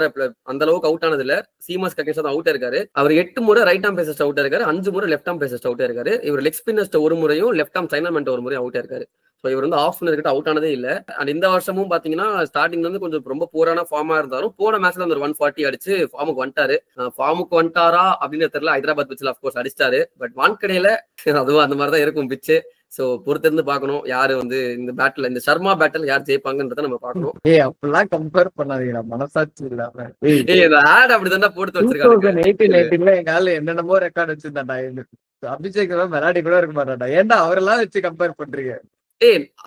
அந்த அளவுக்கு அவுட் ஆனது இல்ல. சீமர்ஸ் அகேன்ஸ்ட் தான் அவுட் இருக்காரு. அவர் 8 முறை ரைட் ஆம் பேசஸ்ட் அவுட் இருக்காரு, 5 முறை லெஃப்ட் ஆம் பேசஸ்ட் அவுட் இருக்காரு. இவர் லெக் ஸ்பின்னர்ஸ்ட் ஒரு முறையும் லெஃப்ட் ஆம் சைனாமெண்ட் ஒரு முறையும் அவுட் இருக்காரு. ஸோ இவர் வந்து ஆஃப் ஸ்பின்னர் கிட்ட அவுட் ஆனதே இல்லை. அண்ட் இந்த வருஷமும் பாத்தீங்கன்னா ஸ்டார்டிங்ல இருந்து கொஞ்சம் ரொம்ப போரான ஃபார்மா இருந்தாலும் போன மேட்ச்ல அந்த 140 அடிச்சு ஃபார்முக்கு வந்துட்டாரு. ஃபார்முக்கு வந்துட்டாரா அப்படின்னு தெரியல. ஹைதராபாத் பிச்சில் அஃப்கோர்ஸ் அடிச்சிட்டாரு. பட் வான்கடையில அதுவும் அந்த மாதிரி தான் இருக்கும் பிச்சு. சோ பொறுத்திருந்து பார்க்கணும் யாரு வந்து இந்த பேட்டில், இந்த சர்மா பேட்டில் யார் ஜெயிப்பாங்கன்றத நம்ம பார்க்கணும். அப்படிலாம் கம்பேர் பண்ணாதீங்க, மனசாட்சி இல்லாம. இந்த ஆட் அப்படிதான் போட்டு வச்சிருக்காங்க. 2018 எங்க ஆளு என்னென்னமோ ரெக்கார்ட் வச்சிருந்தாண்டா. அபிஷேக் விளையாடி கூட இருக்க மாட்டாண்டா. ஏன்டா அவரெல்லாம் வச்சு கம்பேர் பண்றீங்க?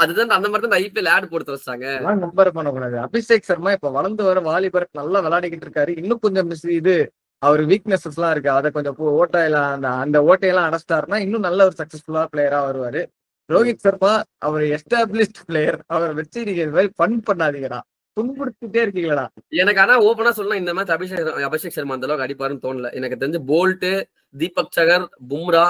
அதுதான் அந்த மாதிரி தான் ஐபிஎல் ஆட் போட்டு வச்சாங்க. கம்பேர் பண்ணக்கூடாது. அபிஷேக் சர்மா இப்ப வளர்ந்து வர வாலிபர் நல்லா விளையாடிக்கிட்டு இருக்காரு. இன்னும் கொஞ்சம் இது அவர் வீக்னஸஸ் எல்லாம் இருக்கு. அதை கொஞ்சம் ஓட்டையெல்லாம் அந்த ஓட்டையெல்லாம் அடைச்சிட்டாருன்னா இன்னும் நல்ல ஒரு சக்சஸ்ஃபுல்லா பிளேயரா வருவாரு. ரோஹித் சர்மா அவர் எஸ்டாப்ளிஷ்ட் பிளேயர். அவரை வச்சு நீங்க இது மாதிரி ஃபன் பண்ணாதீங்கடா, துன்புறுத்திட்டே இருக்கீங்களா? எனக்கு ஆனா ஓப்பனா சொல்லலாம் இந்த மேட்ச் அபிஷேக் சர்மா அந்த அளவுக்கு அடிப்பாருன்னு தோணல. எனக்கு தெரிஞ்சு போல்ட், தீபக் சகர், பும்ரா,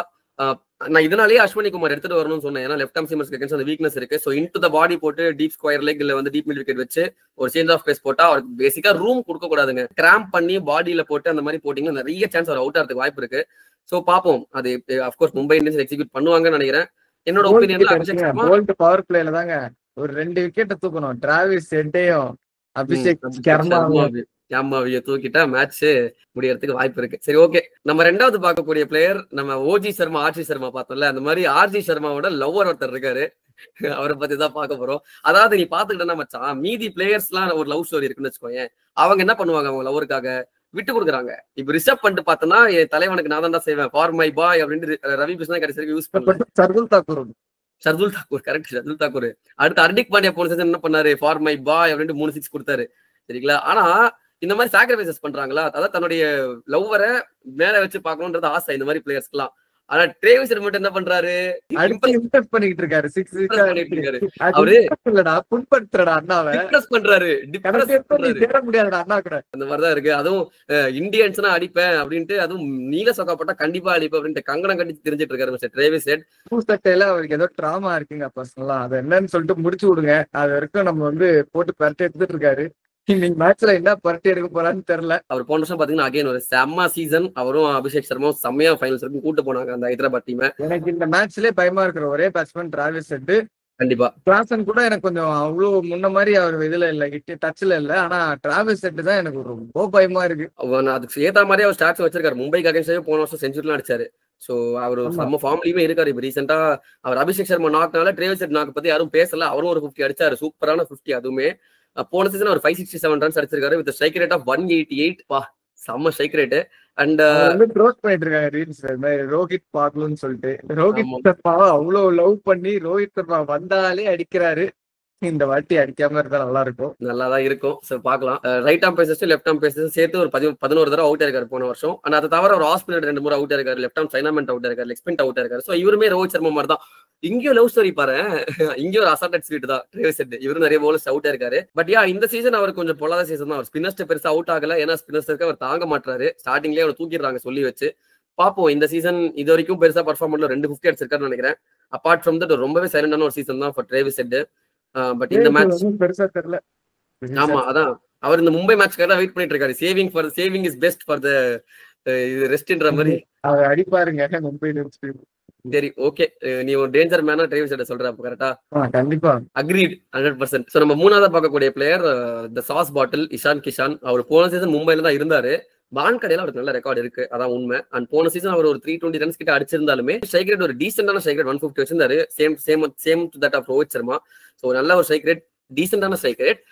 நான் இதனாலேயே அஸ்வினி குமார் எடுத்துட்டு வரணும்னு சொன்னேன். ஏன்னா லெஃப்ட் ஆம் சீமர்ஸ்க்கு அந்த வீக்னஸ் இருக்கு. ஸோ இன்டு த பாடி போட்டு டீப் ஸ்கொயர் லெக் இல்ல வந்து டீப் மிட் விக்கெட் வச்சு ஒரு சேஞ்ச் ஆஃப் பேஸ் போட்டா அவருக்கு பேசிக்கா ரூம் கொடுக்க கூடாதுங்க. கிராம்ப் பண்ணி பாடியில போட்டு அந்த மாதிரி போட்டீங்கன்னா நிறைய சான்ஸ் அவர் அவுட் ஆகிறதுக்கு வாய்ப்பு இருக்கு. ஸோ பாப்போம். அது அஃப்கோர்ஸ் மும்பை இந்தியன்ஸ் எக்ஸிக்யூட் பண்ணுவாங்கன்னு நினைக்கிறேன். என்னோட ஒப்பீனியன் போல்ட் பவர் பிளேல தாங்க ஒரு 2 விக்கெட்டை தூக்கணும். டிராவிஸ் ஹெட்டையும் அபிஷேக் சர்மாவைய தூக்கிட்டா மேட்ச் முடியறதுக்கு வாய்ப்பு இருக்கு. சரி, ஓகே. நம்ம ரெண்டாவது பார்க்கக்கூடிய பிளேயர் நம்ம ஓஜி சர்மா, ஆர்ஜி சர்மா பார்த்தோம்ல. அந்த மாதிரி ஆர்ஜி சர்மாவோட லவ்வர் ஒருத்தர் இருக்காரு. அவரை பத்தி தான் பார்க்க போறோம். அதாவது நீ பாத்துக்கிட்டா மச்சான், மீதி பிளேயர்ஸ் எல்லாம் ஒரு லவ் ஸ்டோரி இருக்குன்னு வச்சுக்கோங்க. அவங்க என்ன பண்ணுவாங்க, அவங்க லவருக்காக விட்டு கொடுக்குறாங்க. இப்ப ரிஷப் பண்ணிட்டு பார்த்தோன்னா என் தலைவனுக்கு நான் தான் செய்வேன் ஃபார் மை பாய் அப்படின்னு ரவி பிஷ்ணா கடைசி வரைக்கும் யூஸ் பண்ணுவாங்க. ஷர்துல் தாக்கூர் கரெக்ட். ஷர்துல் தாக்கூர் அடுத்து ஹர்திக் பாண்டியா போன சீசன் என்ன பண்ணாரு, ஃபார் மை பாய் அப்படின்ட்டு 3 6 கொடுத்தாரு. சரிங்களா? ஆனா இந்த மாதிரி சாக்ரிஃபைசஸ் பண்றாங்களா, அதாவது தன்னுடைய லவ்வரை மேல வச்சு பார்க்கணும்ன்றது ஆசை இந்த மாதிரி பிளேயர்ஸ்க்குலாம். ஆனா டிரேவிஸ் ஹெட் மட்டும் என்ன பண்றாரு, இம்ப்ரெஸ் பண்ணிட்டு இருக்காரு. அவரு புண்படுத்துறடா அண்ணாவை, டிப்ரெஸ் பண்றாரு. சேர முடியாதுடா அண்ணா கூட. அந்த மாதிரிதான் இருக்கு. அதுவும் இந்தியன்ஸ்னா அடிப்பேன் அப்படின்ட்டு, அதுவும் நீல சொக்கப்பட்டா கண்டிப்பா அடிப்பேன் அப்படின்ட்டு கங்கணம் கட்டி தெரிஞ்சிட்டு இருக்காரு மிஸ்டர் டிரேவிஸ் ஹெட். சட்டையில அவருக்கு ஏதோ டிராமா இருக்குங்க பர்சனலா, அது என்னன்னு சொல்லிட்டு முடிச்சு விடுங்க. அது வரைக்கும் நம்ம வந்து போட்டு பரட்டி எடுத்துட்டு இருக்காரு. இன்னைக்கு மேட்ச்ல என்ன பரட்டி எடுக்க போறான்னு தெரியல. அவர் போன வருஷம் பாத்தீங்கன்னா அகைன் ஒரு செம்ம சீசன். அவரும் அபிஷேக் சர்மாவும் செம்மையா ஃபைனல்ஸ் வரைக்கும் கூட்டு போனாங்க அந்த ஹைதராபாத் டீம். எனக்கு இந்த மேட்ச்லயே பயமா இருக்கிற ஒரே பேட்ஸ்மேன் டிராவிஸ் ஹெட். கண்டிப்பா கிளாசன் கூட எனக்கு கொஞ்சம் அவ்வளவு முன்ன மாதிரி அவர் இதுல இல்ல, டச்ல இல்ல. ஆனா டிராவிஸ் ஹெட் தான் எனக்கு ரொம்ப பயமா இருக்கு. அதுக்கு ஏத்த மாதிரி அவர் ஸ்டாட்ஸ் வச்சிருக்காரு. மும்பைக்கு அகைன்ஸ்டாவே போன வருஷம் செஞ்சுரிலாம் அடிச்சாரு. சோ அவர் நம்ம ஃபார்ம்லயுமே இருக்காரு. இப்ப ரீசெண்டா அவர் அபிஷேக் சர்மா நாக்னால டிரேவிஸ் ஹெட் நாக்கு பத்தி யாரும் பேசல. அவரும் ஒரு 50 அடிச்சாரு, சூப்பரான 50. அதுவுமே போன சீசன் ஒரு 567 ரன்ஸ் அடிச்சிருக்காரு வித் ஸ்ட்ரைக் ரேட் ஆஃப் 188. பா, செம்ம ஸ்ட்ரைக் ரேட். அண்ட் ட்ரோல் பண்ணிட்டு இருக்காங்க ரீல்ஸ்ல ரோஹித் பாக்லுன்னு சொல்லிட்டு. ரோஹித் சர்மாவை அவ்வளவு லவ் பண்ணி ரோஹித் சர்மா வந்தாலே அடிக்கிறாரு. இந்த வாட்டி அடிக்காம இருந்தா நல்லா இருக்கும். நல்லாதான் இருக்கும். சோ பாக்கலாம். ரைட் ஆம் பேசஸ் லெஃப்ட் ஆம் பேசஸ் சேர்த்து ஒரு 11 தடவை அவுட் இருக்காரு போன வருஷம். ஆனா அதை தவிர ஒரு ஆஸ்பினல் 2 முறை அவுட் இருக்காரு, லெஃப்ட் ஆம் சைனாமெண்ட் அவுட் இருக்காரு, லெக் ஸ்பின் அவுட் இருக்காரு. சோ இவருமே ரோஹித் சர்மா மாதிரி தான். இங்கேயும் லவ் ஸ்டோரி பாரு, இங்கேயும் ஒரு அசால்ட் ஸ்வீட் தான் டிரேவிஸ் ஹெட். இவரும் நிறைய போலர்ஸ் அவுட் இருக்காரு. பட் இந்த சீசன் அவர் கொஞ்சம் பொல்லாத சீசன் தான். அவர் ஸ்பின்னர்ஸ் பெருசா அவுட் ஆகல. ஏன்னா ஸ்பின்னர்ஸ்க்கு அவர் தாங்க மாட்டாரு. ஸ்டார்டிங்லேயே அவர் தூக்கிடுறாங்க சொல்லி வச்சு. பாப்போம். இந்த சீசன் இது வரைக்கும் பெருசா பர்ஃபார்ம் பண்ணல. 2 50 அடிச்சிருக்காருன்னு நினைக்கிறேன். அப்பார்ட் ஃப்ரம் தட் ரொம்பவே சைலண்டான ஒரு சீசன் தான் ஃபார் டிரேவிஸ் ஹெட். பட் இந்த மேட்ச் பெருசா தெரியல. ஆமா, அதான் அவர் இந்த மும்பை மேட்ச்க்காக வெயிட் பண்ணிட்டு இருக்காரு. Saving is best for the ரெஸ்ட்ன்ற மாதிரி அவர் அடிப்பாருங்க மும்பை. சரி, ஓகே. நீ ஒரு டேஞ்சர் மேனா டிரைவிஸ் ஹெட் சொல்ற அப்ப கரெக்டா? கண்டிப்பா. அக்ரீட் 100%. சோ நம்ம மூணாவதா பார்க்கக்கூடிய பிளேயர் த சாஸ் பாட்டில் இஷான் கிஷான். அவர் போன சீசன் மும்பைல தான் இருந்தாரு. வான்கடையில அவருக்கு நல்ல ரெக்கார்டு இருக்கு, அதான் உண்மை. அண்ட் போன சீசன் அவர் ஒரு 320 ரன்ஸ் கிட்ட அடிச்சிருந்தாலுமே ஸ்ட்ரைக் ரேட் ஒரு டீசென்டான ஸ்ட்ரைக் ரேட் 150 வச்சிருந்தாரு. Same to that of Rohit Sharma. So நல்ல ஒரு ஸ்ட்ரைக் ரேட், டீசென்டான ஸ்ட்ரைக் ரேட்.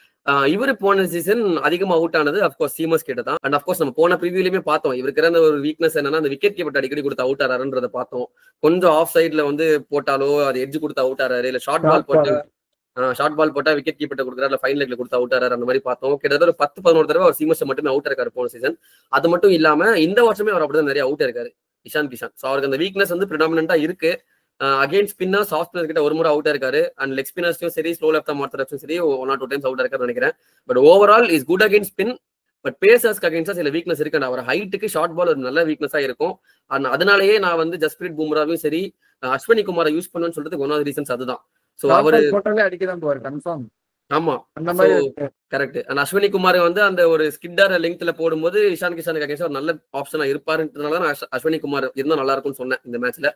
இவரு போன சீசன் அதிகமா அவுட் ஆனது அப்கோர்ஸ் சீமஸ் கிட்ட தான். அண்ட் அப்கோர்ஸ் நம்ம போன ப்ரிவியூலயுமே பார்த்தோம், இவருக்கு இருந்த ஒரு வீக்னஸ் என்னன்னா அந்த விக்கெட் கீப்பர் அடிக்கடி கொடுத்து அவுட் ஆறாருன்றத பார்த்தோம். கொஞ்சம் ஆஃப் சைட்ல வந்து போட்டாலோ அது எட்ஜ் கொடுத்து அவுட் ஆறாரு, இல்ல ஷார்ட் பால் போட்டா விக்கெட் கீப்பர் கொடுக்குறாரு, ஃபைன் லெக்ல கொடுத்து அவுட் ஆறாரு, அந்த மாதிரி பார்த்தோம். கிட்டத்தட்ட ஒரு 10-11 தடவை அவர் சீமஸ் மட்டுமே அவுட் இருக்காரு போன சீசன். அது மட்டும் இல்லாம இந்த வருஷமே அவர் அப்படிதான் நிறைய அவுட் இருக்காரு இஷான் கிஷான். ஸோ அவருக்கு அந்த வீக்னஸ் வந்து ப்ரிடாமினா இருக்கு. அகேன்ஸ்ட் ஸ்பின்னர்ஸ் ஆஃப் ஸ்பின்னர் கிட்ட ஒரு முறை அவுட் இருக்காரு. அண்ட் லெக் ஸ்பின்னர்ஸும் சரி, ஸ்லோ லெஃப்ட் மார்த்தரும் சரி 1 or 2 times அவுட் இருக்காரு நினைக்கிறேன். But overall is good against spin. But பேசர்ஸ்க்கு அகேன்ஸ்டா சில வீக்னஸ் இருக்கு. அவர் ஹைட்டுக்கு ஷார்ட் பால் ஒரு நல்ல வீக்னஸா இருக்கும். அண்ட் அதனாலேயே நான் வந்து ஜஸ்பிரீத் பும்ராவையும் சரி அஸ்வினி குமாரை யூஸ் பண்ணுவேன்னு சொல்றதுக்கு ஒன் ஆஃப் தி ரீசன்ஸ் அதுதான். ஸோ அவரு போட்டாலே அடிக்கதான் போவார் கன்ஃபார்ம். ஆமா, அந்த மாதிரி கரெக்ட். அண்ட் அஸ்வினி குமார் வந்து அந்த ஒரு ஸ்கிட்டர் லெங்க்ல போடும்போது இஷான் கிஷானுக்கு அகேன்ஸ்டா ஒரு நல்ல ஆப்ஷனா இருப்பாருன்றதுனால தான் அஸ்வினி குமார் இருந்தா நல்லா இருக்கும்னு சொன்னேன் இந்த மேட்ச்ல.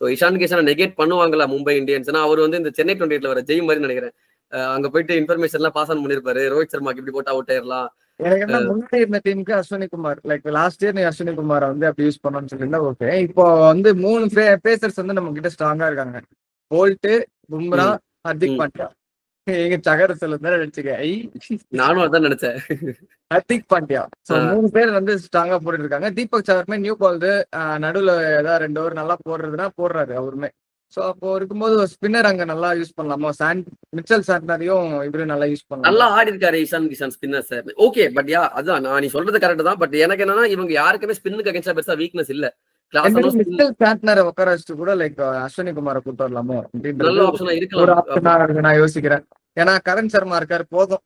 ஸோ இஷான் கிஷானை நெகேட் பண்ணுவாங்களா மும்பை இந்தியன்ஸ்? அவர் வந்து இந்த சென்னை 28ல வர ஜெய் மாதிரி நினைக்கிறேன். அங்க போயிட்டு இன்ஃபர்மேஷன் எல்லாம் பாஸ் ஆன் பண்ணிருப்பாரு, ரோஹித் சர்மாக்கு இப்படி போட்டு அவுட் ஆயிரலாம். எனக்கு என்ன முன்னாடி இருந்த டீமுக்கு Ashwini Kumar like last year நீ அஸ்வினி குமாரை வந்து அப்படி யூஸ் பண்ணணும்னு சொல்லியிருந்தா ஓகே. இப்போ வந்து 3 பேசர்ஸ் வந்து நம்ம கிட்ட ஸ்ட்ராங்கா இருக்காங்க. போல்ட், பும்ரா, ஹர்திக் பாண்டியா. எங்க சகர சொல்லுங்க நினைச்சுக்க. நானும் அதான் நினைச்சேன். ஹர்திக் பாண்டியா. சோ 3 பேர் வந்து ஸ்ட்ராங்கா போட்டு இருக்காங்க. தீபக் சவர்மே நியூ பால் நடுவுல ஏதாவது 2 ஓவர் நல்லா போடுறதுன்னா போடுறாரு அவருமே. சோ அப்போ இருக்கும்போது ஒரு ஸ்பின்னர் அங்க நல்லா யூஸ் பண்ணலாமா? மிச்சல் சாண்ட்னரையும் இவரும் நல்லா யூஸ் பண்ணலாம். நல்லா ஆடி இருக்காரு Ishan Kishan spinner sir. Okay, but yeah அதான் நீ சொல்றது கரெக்ட் தான். பட் எனக்கு என்னன்னா இவங்க யாருக்குமே ஸ்பின்னுக்கு அகேன்ஸ்டா பெருசா வீக்னஸ் இல்ல. மிச்சல் சாண்ட்னரை உட்கார வச்சுட்டு கூட லைக் அஸ்வினி குமாரை கூட்டு வரலாமோ நல்ல ஆப்ஷனா இருக்கலாம் நான் யோசிக்கிறேன். ஏன்னா கரண் சர்மா இருக்காரு போதும்.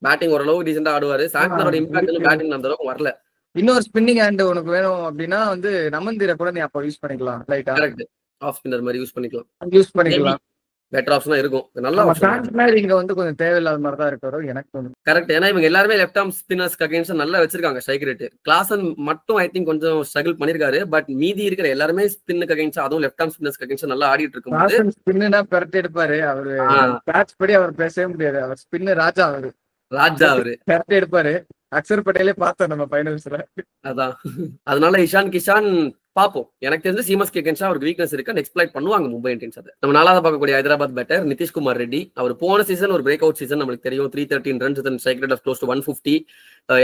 பேட்டிங் ஓரளவு டீசெண்டா ஆடுவாரு. சாண்ட்னரோட இம்பாக்ட் பேட்டிங் அந்த அளவுக்கு வரல. இன்னொரு ஸ்பின்னிங் ஹேண்ட் உனக்கு வேணும் அப்படின்னா வந்து நமந்தீரை கூட நீ அப்ப யூஸ் பண்ணிக்கலாம். லைட்டா கரெக்ட், ஆஃப் ஸ்பின்னர் மாதிரி யூஸ் பண்ணிக்கலாம். பெட்டர் ஆப்ஷனா இருக்கும். நல்ல ஆப்ஷன். இங்க வந்து கொஞ்சம் தேவையில்லாத மாதிரி தான் இருக்காரு எனக்கு தோணுது. கரெக்ட். ஏன்னா இவங்க எல்லாருமே லெஃப்ட் ஆர்ம் ஸ்பின்னர்ஸ்க்கு அகைன்ஸ்ட் நல்லா வச்சிருக்காங்க ஸ்ட்ரைக் ரேட். கிளாசன் மட்டும் ஐ திங்க் கொஞ்சம் ஸ்ட்ரகிள் பண்ணிருக்காரு. பட் மீதி இருக்கிற எல்லாருமே ஸ்பின்னுக்கு அகைன்ஸ்ட், அதுவும் லெஃப்ட் ஆர்ம் ஸ்பின்னர்ஸ்க்கு அகைன்ஸ்ட் நல்லா ஆடிட்டு இருக்கும்போது ஸ்பின்னா பெரட்டி எடுப்பாரு அவரு. பேட்ச் படி அவர் பேசவே முடியாது. அவர் ஸ்பின்னு ராஜா அவரு பெரட்டி எடுப்பாரு. அக்ஷர் பட்டேலே பார்த்தோம் நம்ம ஃபைனல்ஸ்ல. அதான் அதனால இஷான் கிஷான் பாப்போம். எனக்கு தெரிஞ்சு சீமஸ் கேகன்ஷா அவருக்கு வீக்னஸ் இருக்கு, எக்ஸ்ப்ளாய்ட் பண்ணுவாங்க மும்பை இந்தியன்ஸ். அதை நம்ம நாலாவது பார்க்கக்கூடிய ஹைதராபாத் பேட்டர் நிதிஷ்குமார் ரெட்டி. அவர் போன சீசன் ஒரு பிரேக் அவுட் சீசன், நம்மளுக்கு தெரியும். 313 runs with strike rate of close to 150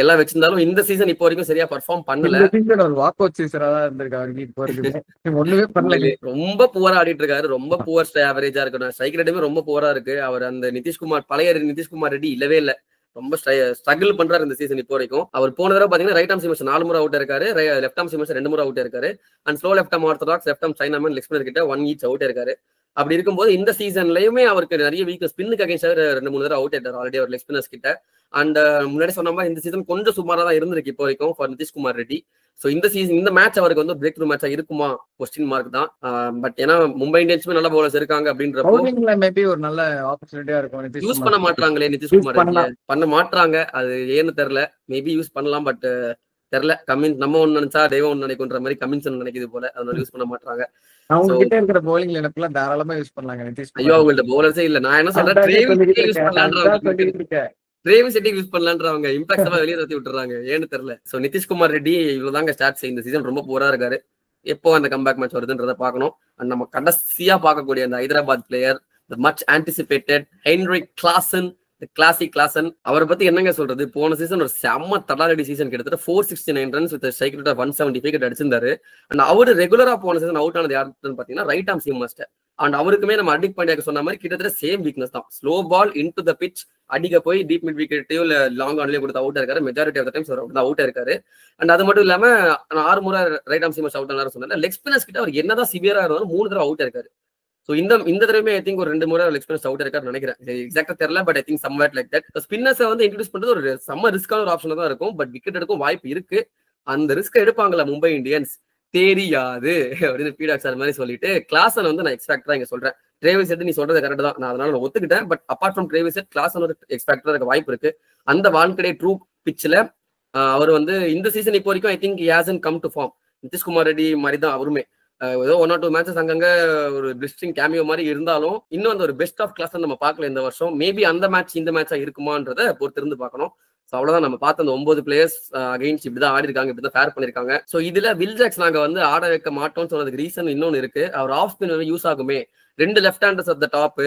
எல்லாம் வச்சிருந்தாலும் இந்த சீசன் இப்போ வரைக்கும் சரியா பெர்ஃபார்ம் பண்ணல. ஒரு வாக் அவுட் சீசனா தான் இருந்திருக்கு அவருக்கு. இப்போ வரைக்கும் ஒண்ணுமே பண்ணல. ரொம்ப புவரா ஆடிட்டு இருக்காரு. ரொம்ப புவர் ஆவரேஜா இருக்கு. ஸ்ட்ரைக் ரேட்டுமே ரொம்ப புவரா இருக்கு. அவர் அந்த நிதிஷ்குமார் பழைய நிதிஷ்குமார் ரெட்டி இல்லவே இல்லை. ரொம்ப ஸ்ட்ரகிள் பண்றாரு இந்த சீசன் இப்போ வரைக்கும். அவர் போன தடவை பாத்தீங்கன்னா ரைட் ஆர்ம் சீமர்ஸ் 4 முறை அவுட் இருக்காரு, லெஃப்ட் ஆர்ம் சீமர்ஸ் 2 முறை அவுட் இருக்காரு. And slow left arm orthodox, left arm chinaman, leg spinner கிட்ட 1 each அவுட் இருக்காரு. அப்படி இருக்கும்போது இந்த சீசன்லயுமே அவருக்கு நிறைய வீக்னஸ், ஸ்பின்னுக்கு அகைன்ஸ்டா 2-3 தடவை அவுட் ஆயிட்டாரு ஆல்ரெடி அவர் லெக் ஸ்பின்னர்ஸ் கிட்ட. அண்ட் முன்னாடி சொன்ன மாதிரி இந்த சீசன் கொஞ்சம் சுமாரா தான் இருந்திருக்கு இப்போ வரைக்கும் ஃபார் நிதிஷ்குமார் ரெட்டி. ஸோ இந்த சீசன் இந்த மேட்ச் அவருக்கு வந்து பிரேக் த்ரூ மேட்சா இருக்குமா கொஸ்டின் மார்க் தான். பட் ஏன்னா மும்பை இந்தியன்ஸுமே நல்ல பவுலர்ஸ் இருக்காங்க அப்படின்றப்போ மேபி ஒரு நல்ல ஆப்பர்ச்சுனிட்டியா இருக்கும். யூஸ் பண்ண மாட்டாங்களே நிதிஷ்குமார் பண்ண மாட்டாங்க, அது ஏன்னு தெரியல. மேபி யூஸ் பண்ணலாம், பட் தெரியல. கமின்ஸ் நம்ம ஒன்னு நினைச்சா தெய்வம் ஒன்னு நினைக்குன்ற மாதிரி கமின்ஸ் நினைக்குது போல, அதனால யூஸ் பண்ண மாட்டாங்க. அவங்க கிட்ட இருக்கிற பவுலிங் லைனப்ல தாராளமா யூஸ் பண்ணலாங்க நிதிஷ். ஐயோ அவங்கள்ட்ட பவுலர்ஸே இல்ல. நான் என்ன சொல்றேன், யூஸ் பண்ணலாம்ன்றாங்க. டிரேவிஸ் ஹெட்டுக்கு யூஸ் பண்ணலான்றவங்க இம்பாக்ட் வெளியே தட்டி விட்டுறாங்க, ஏன்னு தெரியல. சோ நிதிஷ்குமார் ரெட்டி இவ்வளவுதாங்க ஸ்டார்ட்ஸ். இந்த சீசன் ரொம்ப போரா இருக்காரு. எப்போ அந்த கம்பேக் மேட்ச் வருதுன்றத பார்க்கணும். அண்ட் நம்ம கடைசியா பார்க்கக்கூடிய அந்த ஹைதராபாத் பிளேயர், தி மச் ஆன்டிசிபேட்டட் ஹென்ரிக் கிளாசன், தி கிளாசிக் கிளாசன். அவரை பத்தி என்னங்க சொல்றது. போன சீசன் ஒரு செம்ம தடாலடி சீசன், கிட்டத்தட்ட 469 runs with strike rate of 175 அடிச்சிருந்தாரு. அண்ட் அவரு ரெகுலரா போன சீசன் அவுட் ஆனது யாருன்னு பாத்தீங்கன்னா right arm seam master. And அவருக்குமே நம்ம ஹர்திக் பாண்டியாக்கு சொன்ன மாதிரி கிட்டத்தட்ட சேம் வீக்னஸ் தான். Slow ball into the pitch அடிக்க போய் டீப் மிட் விக்கெட்டையோ இல்ல லாங் ஆன்லயே கொடுத்து அவுட் இருக்காரு. மெஜாரிட்டி ஆஃப் த டைம்ஸ் அவர் அவுட் இருக்காரு. அண்ட் அது மட்டும் இல்லாம 6 முறை ரைட் ஆர்ம் சீமர்ஸ் அவுட் ஆனாரு சொன்னாரு. லெக் ஸ்பின்னர்ஸ் கிட்ட அவர் என்னதான் சிவியரா இருந்தாலும் 3 தடவை அவுட் இருக்காரு. ஸோ இந்த தடவை ஐ திங்க் ஒரு 2 முறை லெக் ஸ்பின்னர்ஸ் அவுட் இருக்காரு நினைக்கிறேன். எக்ஸாக்டா தெரியல, but I think somewhat like that. ஸ்பின்னர்ஸை வந்து இன்ட்ரோடியூஸ் பண்றது ஒரு செம்ம ரிஸ்கான ஒரு ஆப்ஷனா தான் இருக்கும். பட் விக்கெட் எடுக்கும் வாய்ப்பு இருக்கு. அந்த ரிஸ்க் எடுப்பாங்களா மும்பை இந்தியன்ஸ் தெரியாது அப்படின்னு பீடாக் சார் மாதிரி சொல்லிட்டு கிளாசன் வந்து நான் எக்ஸ்பெக்டரா இங்க சொல்றேன். டிரேவிஸ் ஹெட் நீ சொல்றது கரெக்ட் தான், நான் அதனால நான் ஒத்துக்கிட்டேன். But apart from Travis Head Klaasen ஒரு எக்ஸ்பெக்டரா இருக்க வாய்ப்பு இருக்கு. அந்த வான்கடே ட்ரூ பிட்ச்ல அவர் வந்து இந்த சீசன் இப்போ வரைக்கும் I think he hasn't come to form. Nitish Kumar Reddy மாதிரி தான் அவருமே. ஏதோ 1 or 2 மேட்சஸ் அங்கங்க ஒரு பிளிஸ்டிங் கேமியோ மாதிரி இருந்தாலும் இன்னும் அந்த ஒரு பெஸ்ட் ஆஃப் கிளாஸ் நம்ம பார்க்கல இந்த வருஷம். மேபி அந்த மேட்ச் இந்த மேட்சா இருக்குமான்றத பொறுத்திருந்து பார்க்கணும். ஸோ அவ்வளோதான், நம்ம பார்த்த அந்த 9 பிளேயர்ஸ் அகைன்ஸ்ட் இப்படிதான் ஆடி இருக்காங்க, இப்படிதான் ஃபேர் பண்ணிருக்காங்க. ஸோ இதுல வில்ஜாக்ஸ் நாங்க வந்து ஆட வைக்க மாட்டோம்னு சொல்றதுக்கு ரீசன் இன்னொன்னு இருக்கு. அவர் ஆஃப் ஸ்பின் யூஸ் ஆகுமே, 2 left handers at the top,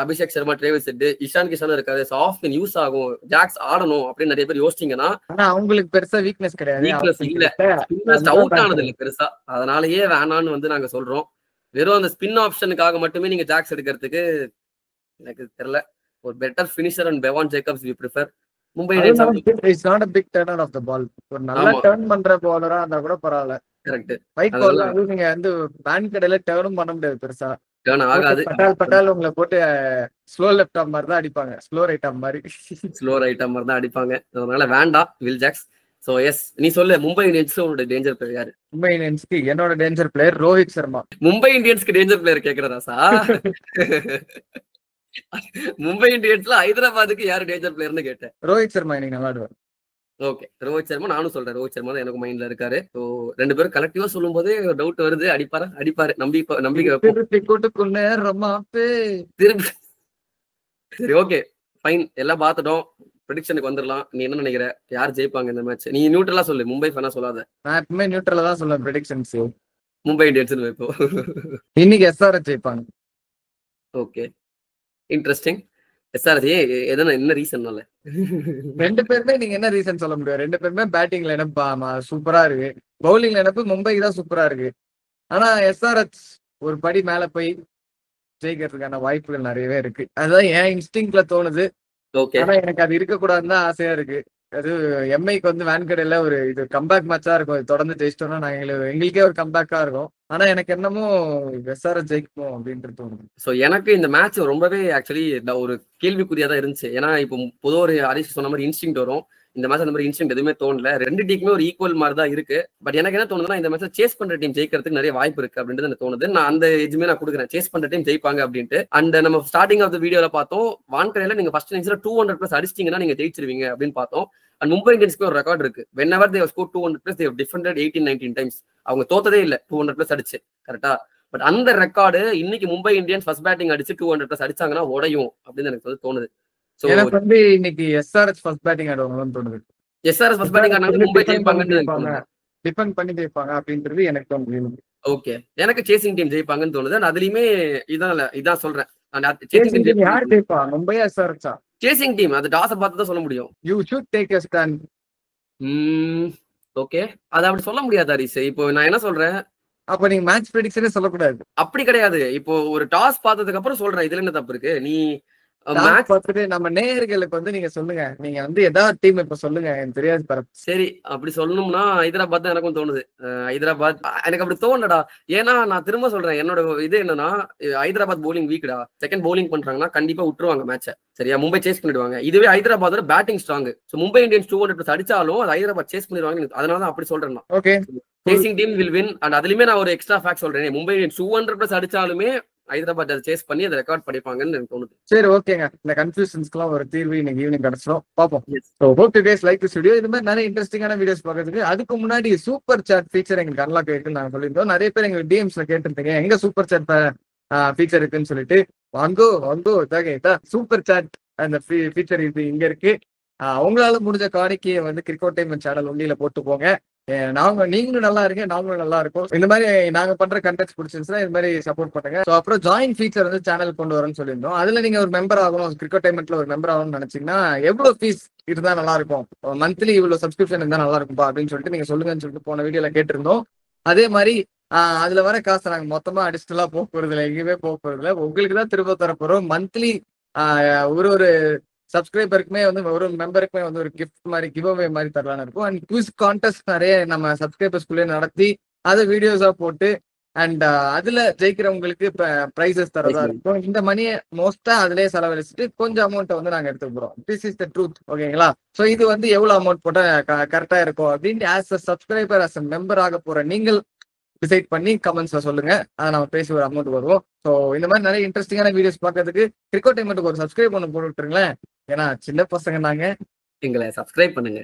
Abhishek Sharma, Travis Head, Ishan கிஷானும் இருக்காரு. ஸோ ஆஃப் ஸ்பின் யூஸ் ஆகும், ஜாக்ஸ் ஆடணும் அப்படின்னு நிறைய பேர் யோசிச்சிங்கன்னா அவங்களுக்கு பெருசா வீக்னஸ் கிடையாது, வீக்னஸ் இல்ல, அவுட் ஆனது இல்ல பெருசா. அதனாலயே வேணான்னு வந்து நாங்க சொல்றோம். வெறும் அந்த ஸ்பின் ஆப்ஷனுக்காக மட்டுமே நீங்க ஜாக்ஸ் எடுக்கிறதுக்கு எனக்கு தெரியல. ஒரு better finisher and Bevon Jacobs we prefer. Mumbai Indians it's not a big turn off the ball. ஒரு நல்ல டர்ன் பண்ற bowler-ஆ இருந்தா கூட பரவாயில்ல. கரெக்ட். வைட் பால் அது நீங்க வந்து பேன் கடையில டர்னும் பண்ண முடியாது பெருசா. டர்ன் ஆகாது. பட்டால் உங்களை போட்டு ஸ்லோ லெஃப்ட் ஆம் மாதிரி தான் அடிப்பாங்க, ஸ்லோ ரைட் ஆம் மாதிரி. ஸ்லோ ரைட் ஆம் மாதிரி தான் அடிப்பாங்க. அதனால வேண்டாம் வில் ஜாக்ஸ். சோ எஸ், நீ சொல்லு மும்பை இந்தியன்ஸ்க்கு டேஞ்சர் பிளேயர் யாரு? மும்பை இந்தியன்ஸ்க்கு என்னோட டேஞ்சர் பிளேயர் ரோஹித் சர்மா. மும்பை இந்தியன்ஸ்க்கு டேஞ்சர் பிளேயர் கேக்குறதா சார்? மும்பை இந்தியன்ஸ்ல ஹைதராபாத்துக்கு யாரு டேஞ்சர் பிளேயர்னு கேட்டேன். ரோஹித் சர்மா இன்னைக்கு நல்லா ஆடுவார். ஓகே, ரோஹித் சர்மா நானும் சொல்றேன். ரோஹித் சர்மா தான் எனக்கு மைண்ட்ல இருக்காரு. ஸோ 2 பேரும் கலெக்டிவா சொல்லும் போதே டவுட் வருது. அடிப்பாரு நம்பிக்கை திரும்பி. சரி, ஓகே ஃபைன், எல்லாம் பார்த்துட்டோம். ப்ரெடிக்ஷனுக்கு வந்துடலாம். நீ என்ன நினைக்கிற, யார் ஜெயிப்பாங்க இந்த மேட்ச்? நீ நியூட்ரலா சொல்லு, மும்பை ஃபேனா சொல்லாத. நான் எப்பவுமே நியூட்ரலா தான் சொல்லுவேன் ப்ரெடிக்ஷன்ஸ். மும்பை இந்தியன்ஸ் வைப்போ. இன்னைக்கு எஸ்ஆர்எச் ஜெயிப்பாங்க. Okay, interesting. எஸ்ஆர்எச் என்ன ரீசன்னால? 2 பேருமே நீங்க என்ன ரீசன் சொல்ல முடியும்? 2 பேருமே பேட்டிங் லைனப் சூப்பரா இருக்கு, பவுலிங் லைனப் மும்பைக்கு தான் சூப்பரா இருக்கு. ஆனா எஸ்ஆர்எச் ஒரு படி மேல போய் ஜெயிக்கிறதுக்கான வாய்ப்புகள் நிறையவே இருக்கு. அதுதான் என் இன்ஸ்டிங்க்ல தோணுது. ஆனா எனக்கு அது இருக்கக்கூடாதுன்னு தான் ஆசையா இருக்கு. அது எம்ஐக்கு வந்து வேன்கடையில ஒரு இது கம்பேக் மேட்சா இருக்கும். தொடர்ந்து ஜெயிச்சிட்டோம்னா எங்களுக்கே ஒரு கம்பேக்கா இருக்கும். ஆனா எனக்கு என்னமோ எஸ்ஆர்எச் ஜெயிக்கும் அப்படின்ட்டு தோணுது. ஸோ எனக்கு இந்த மேட்ச் ரொம்பவே ஆக்சுவலி ஒரு கேள்விக்குறியா தான் இருந்துச்சு. ஏன்னா இப்போ பொதுவாக ஒரு ஹரிஷ் சொன்ன மாதிரி இன்ஸ்டிங் வரும். இந்த மேட்ச் அந்த மாதிரி இன்ஸ்டிங் எதுவுமே தோணல. 2 டீமுமே ஒரு ஈக்குவல் மாதிரி தான் இருக்கு. பட் எனக்கு என்ன தோணுதுன்னா, இந்த மேட்ச் சேஸ் பண்ற டீம் ஜெயிக்கிறதுக்கு நிறைய வாய்ப்பு இருக்கு அப்படின்றது எனக்கு தோணுது. நான் அந்த எஜுமே நான் கொடுக்குறேன், சேஸ் பண்ற டீம் ஜெயிப்பாங்க அப்படின்ட்டு. அண்ட் நம்ம ஸ்டார்டிங் ஆஃப் த வீடியோல பார்த்தோம், வான்கடையில நீங்க ஃபர்ஸ்ட் இன்னிங்ஸ்ல 200+ அடிச்சிட்டீங்கன்னா நீங்க ஜெயிச்சிருவீங்க அப்படின்னு பார்த்தோம். அண்ட் மும்பை இந்தியன்ஸ்க்கு ஒரு ரெக்கார்ட் இருக்கு. whenever they have scored 200+, they have defended 18-19 times. அவங்க தோத்ததே இல்ல 200+ அடிச்சு, கரெக்டா? பட் அந்த ரெக்கார்டு இன்னைக்கு மும்பை இந்தியன்ஸ் ஃபர்ஸ்ட் பேட்டிங் அடிச்சு 200+ அடிச்சாங்கன்னா உடையும் அப்படின்னு எனக்கு வந்து தோணுது. எனக்கு வந்து இன்னைக்கு எஸ்ஆர்எச் ஃபர்ஸ்ட் பேட்டிங் ஆடுவாங்கன்னு தோணுது. எஸ்ஆர்எஸ் ஃபர்ஸ்ட் பேட்டிங் ஆடுனாங்க, மும்பை ஜெயிப்பாங்கன்னு டிபெண்ட் பண்ணி ஜெயிப்பாங்க அப்படின்றது எனக்கு தோணுது. ஓகே, எனக்கு சேசிங் டீம் ஜெயிப்பாங்கன்னு தோணுது. அதுலயுமே இதான் சொல்றேன். சேசிங் டீம் யார் ஜெயிப்பா, மும்பையா எஸ்ஆர்எச்சா? சேசிங் டீம், அது டாஸை பார்த்து தான் சொல்ல முடியும். You should take a stand. Okay, அது அப்படி சொல்ல முடியாது ஹரிஷ். இப்போ நான் என்ன சொல்றேன், அப்ப நீங்க மேட்ச் ப்ரெடிக்ஷனே சொல்லக்கூடாது. அப்படி கிடையாது. இப்போ ஒரு டாஸ் பார்த்ததுக்கு அப்புறம் சொல்றேன், இதுல என்ன தப்பு இருக்கு? நீ பார்த்துட்டு நம்ம நேயர்களுக்கு வந்து நீங்க சொல்லுங்க, நீங்க வந்து ஏதாவது டீம் இப்ப சொல்லுங்க, எனக்கு தெரியாது பரப். சரி, அப்படி சொல்லணும்னா ஹைதராபாத் தான் எனக்கும் தோணுது. ஹைதராபாத் எனக்கு அப்படி தோணலடா. ஏன்னா நான் திரும்ப சொல்றேன், என்னோட இது என்னன்னா, ஹைதராபாத் போலிங் வீக்டா. செகண்ட் போலிங் பண்றாங்கன்னா கண்டிப்பா விட்டுருவாங்க மேட்சை, சரியா? மும்பை சேஸ் பண்ணிடுவாங்க. இதுவே ஹைதராபாத்தோட batting strong. So Mumbai Indians 200+ அடிச்சாலும் அது ஹைதராபாத் சேஸ் பண்ணிடுவாங்க. அதனால தான் அப்படி சொல்றேன். Okay, chasing team will win. And அதுலயுமே நான் ஒரு எக்ஸ்ட்ரா ஃபேக்ட் சொல்றேன், மும்பை இந்தியன்ஸ் 200+ அடிச்சாலுமே ஹைதராபாத் அதை சேஸ் பண்ணி அதை ரெக்கார்ட் படிப்பாங்கன்னு எனக்கு தோணுது. சரி, ஓகேங்க. இந்த கன்ஃபியூஷன்ஸ்க்குலாம் ஒரு தீர்வு இன்னைக்கு ஈவினிங் கிடைச்சிடும், பார்ப்போம். So hope you guys like this video. இது மாதிரி நிறைய இன்ட்ரெஸ்டிங்கான வீடியோஸ் பார்க்கறதுக்கு அதுக்கு முன்னாடி சூப்பர் சாட் ஃபீச்சர் எங்களுக்கு அன்லாக் இருக்குன்னு நாங்கள் சொல்லியிருந்தோம். நிறைய பேர் எங்களுக்கு டிஎம்ஸ்ல கேட்டிருந்தீங்க எங்க சூப்பர் சாட் ஃபீச்சர் இருக்குன்னு சொல்லிட்டு. வாங்கோ சூப்பர் சாட் அந்த ஃபீச்சர் இது இங்க இருக்கு. உங்களால முடிஞ்ச காணிக்கையை வந்து கிரிக்கெட் டைம் சேனல் ஒன்னில போட்டு போங்க. நீங்களும் நல்லா இருங்க, நாங்களும் நல்லா இருக்கும். இந்த மாதிரி நாங்க பண்ற கண்டென்ட்ஸ் பிடிச்சிருந்துச்சுன்னா இது மாதிரி சப்போர்ட் பண்ணுங்க. அப்புறம் ஜாயின் ஃபீச்சர் வந்து சேனல் கொண்டு வரணும்னு சொல்லியிருந்தோம். அதுல நீங்க ஒரு மெம்பர் ஆகணும், கிரிக்கெட் டைம்ல ஒரு மெம்பர் ஆகணும்னு நினைச்சீங்கன்னா எவ்வளவு ஃபீஸ் இருந்தா நல்லா இருக்கும், மந்த்லி இவ்வளவு சப்ஸ்கிரிப்ஷன் இருந்தா நல்லா இருக்கும்பா அப்படின்னு சொல்லிட்டு நீங்க சொல்லுங்கன்னு சொல்லிட்டு போன வீடியோல கேட்டிருந்தோம். அதே மாதிரி அதுல வர காசை நாங்க மொத்தமா அடிச்சுட்டுலா போக போறது இல்லை, எங்கேயுமே போக போறது இல்லை. உங்களுக்கு தான் திரும்ப தரப்போறோம். மந்த்லி ஒரு சப்ஸ்கிரைபருக்குமே வந்து ஒரு மெம்பருக்குமே வந்து ஒரு கிஃப்ட் மாதிரி கிவ் அவே மாதிரி தரலான்னு இருக்கும். அண்ட் குவிஸ் கான்டெஸ்ட் நிறைய நம்ம சப்ஸ்கிரைபர்ஸ்குள்ளே நடத்தி அதை வீடியோஸா போட்டு அண்ட் அதுல ஜெயிக்கிறவங்களுக்கு ப்ரைசஸ் தரதா இருக்கும். இந்த மணியை மோஸ்டா அதுலயே செலவழிச்சுட்டு கொஞ்சம் அமௌண்ட்டை வந்து நாங்க எடுத்துக்கிறோம். திஸ் இஸ் த ட்ரூத், ஓகேங்களா? ஸோ இது வந்து எவ்வளவு அமௌண்ட் போட்டா கரெக்டா இருக்கும் அப்படின்னு as a subscriber, as a member ஆக போற நீங்கள் டிசைட் பண்ணி கமெண்ட்ஸ்ல சொல்லுங்க. அதை நம்ம பேசி ஒரு அமௌண்ட் வருவோம். ஸோ இந்த மாதிரி நிறைய இன்ட்ரெஸ்டிங்கான வீடியோஸ் பார்க்கறதுக்கு கிரிக்கெட் டைமெண்ட்டுக்கு ஒரு சப்ஸ்கிரைப் பண்ண போட்டு விட்டுருங்களேன். ஏன்னா சின்ன பசங்க நாங்க, எங்களை சப்ஸ்கிரைப் பண்ணுங்க.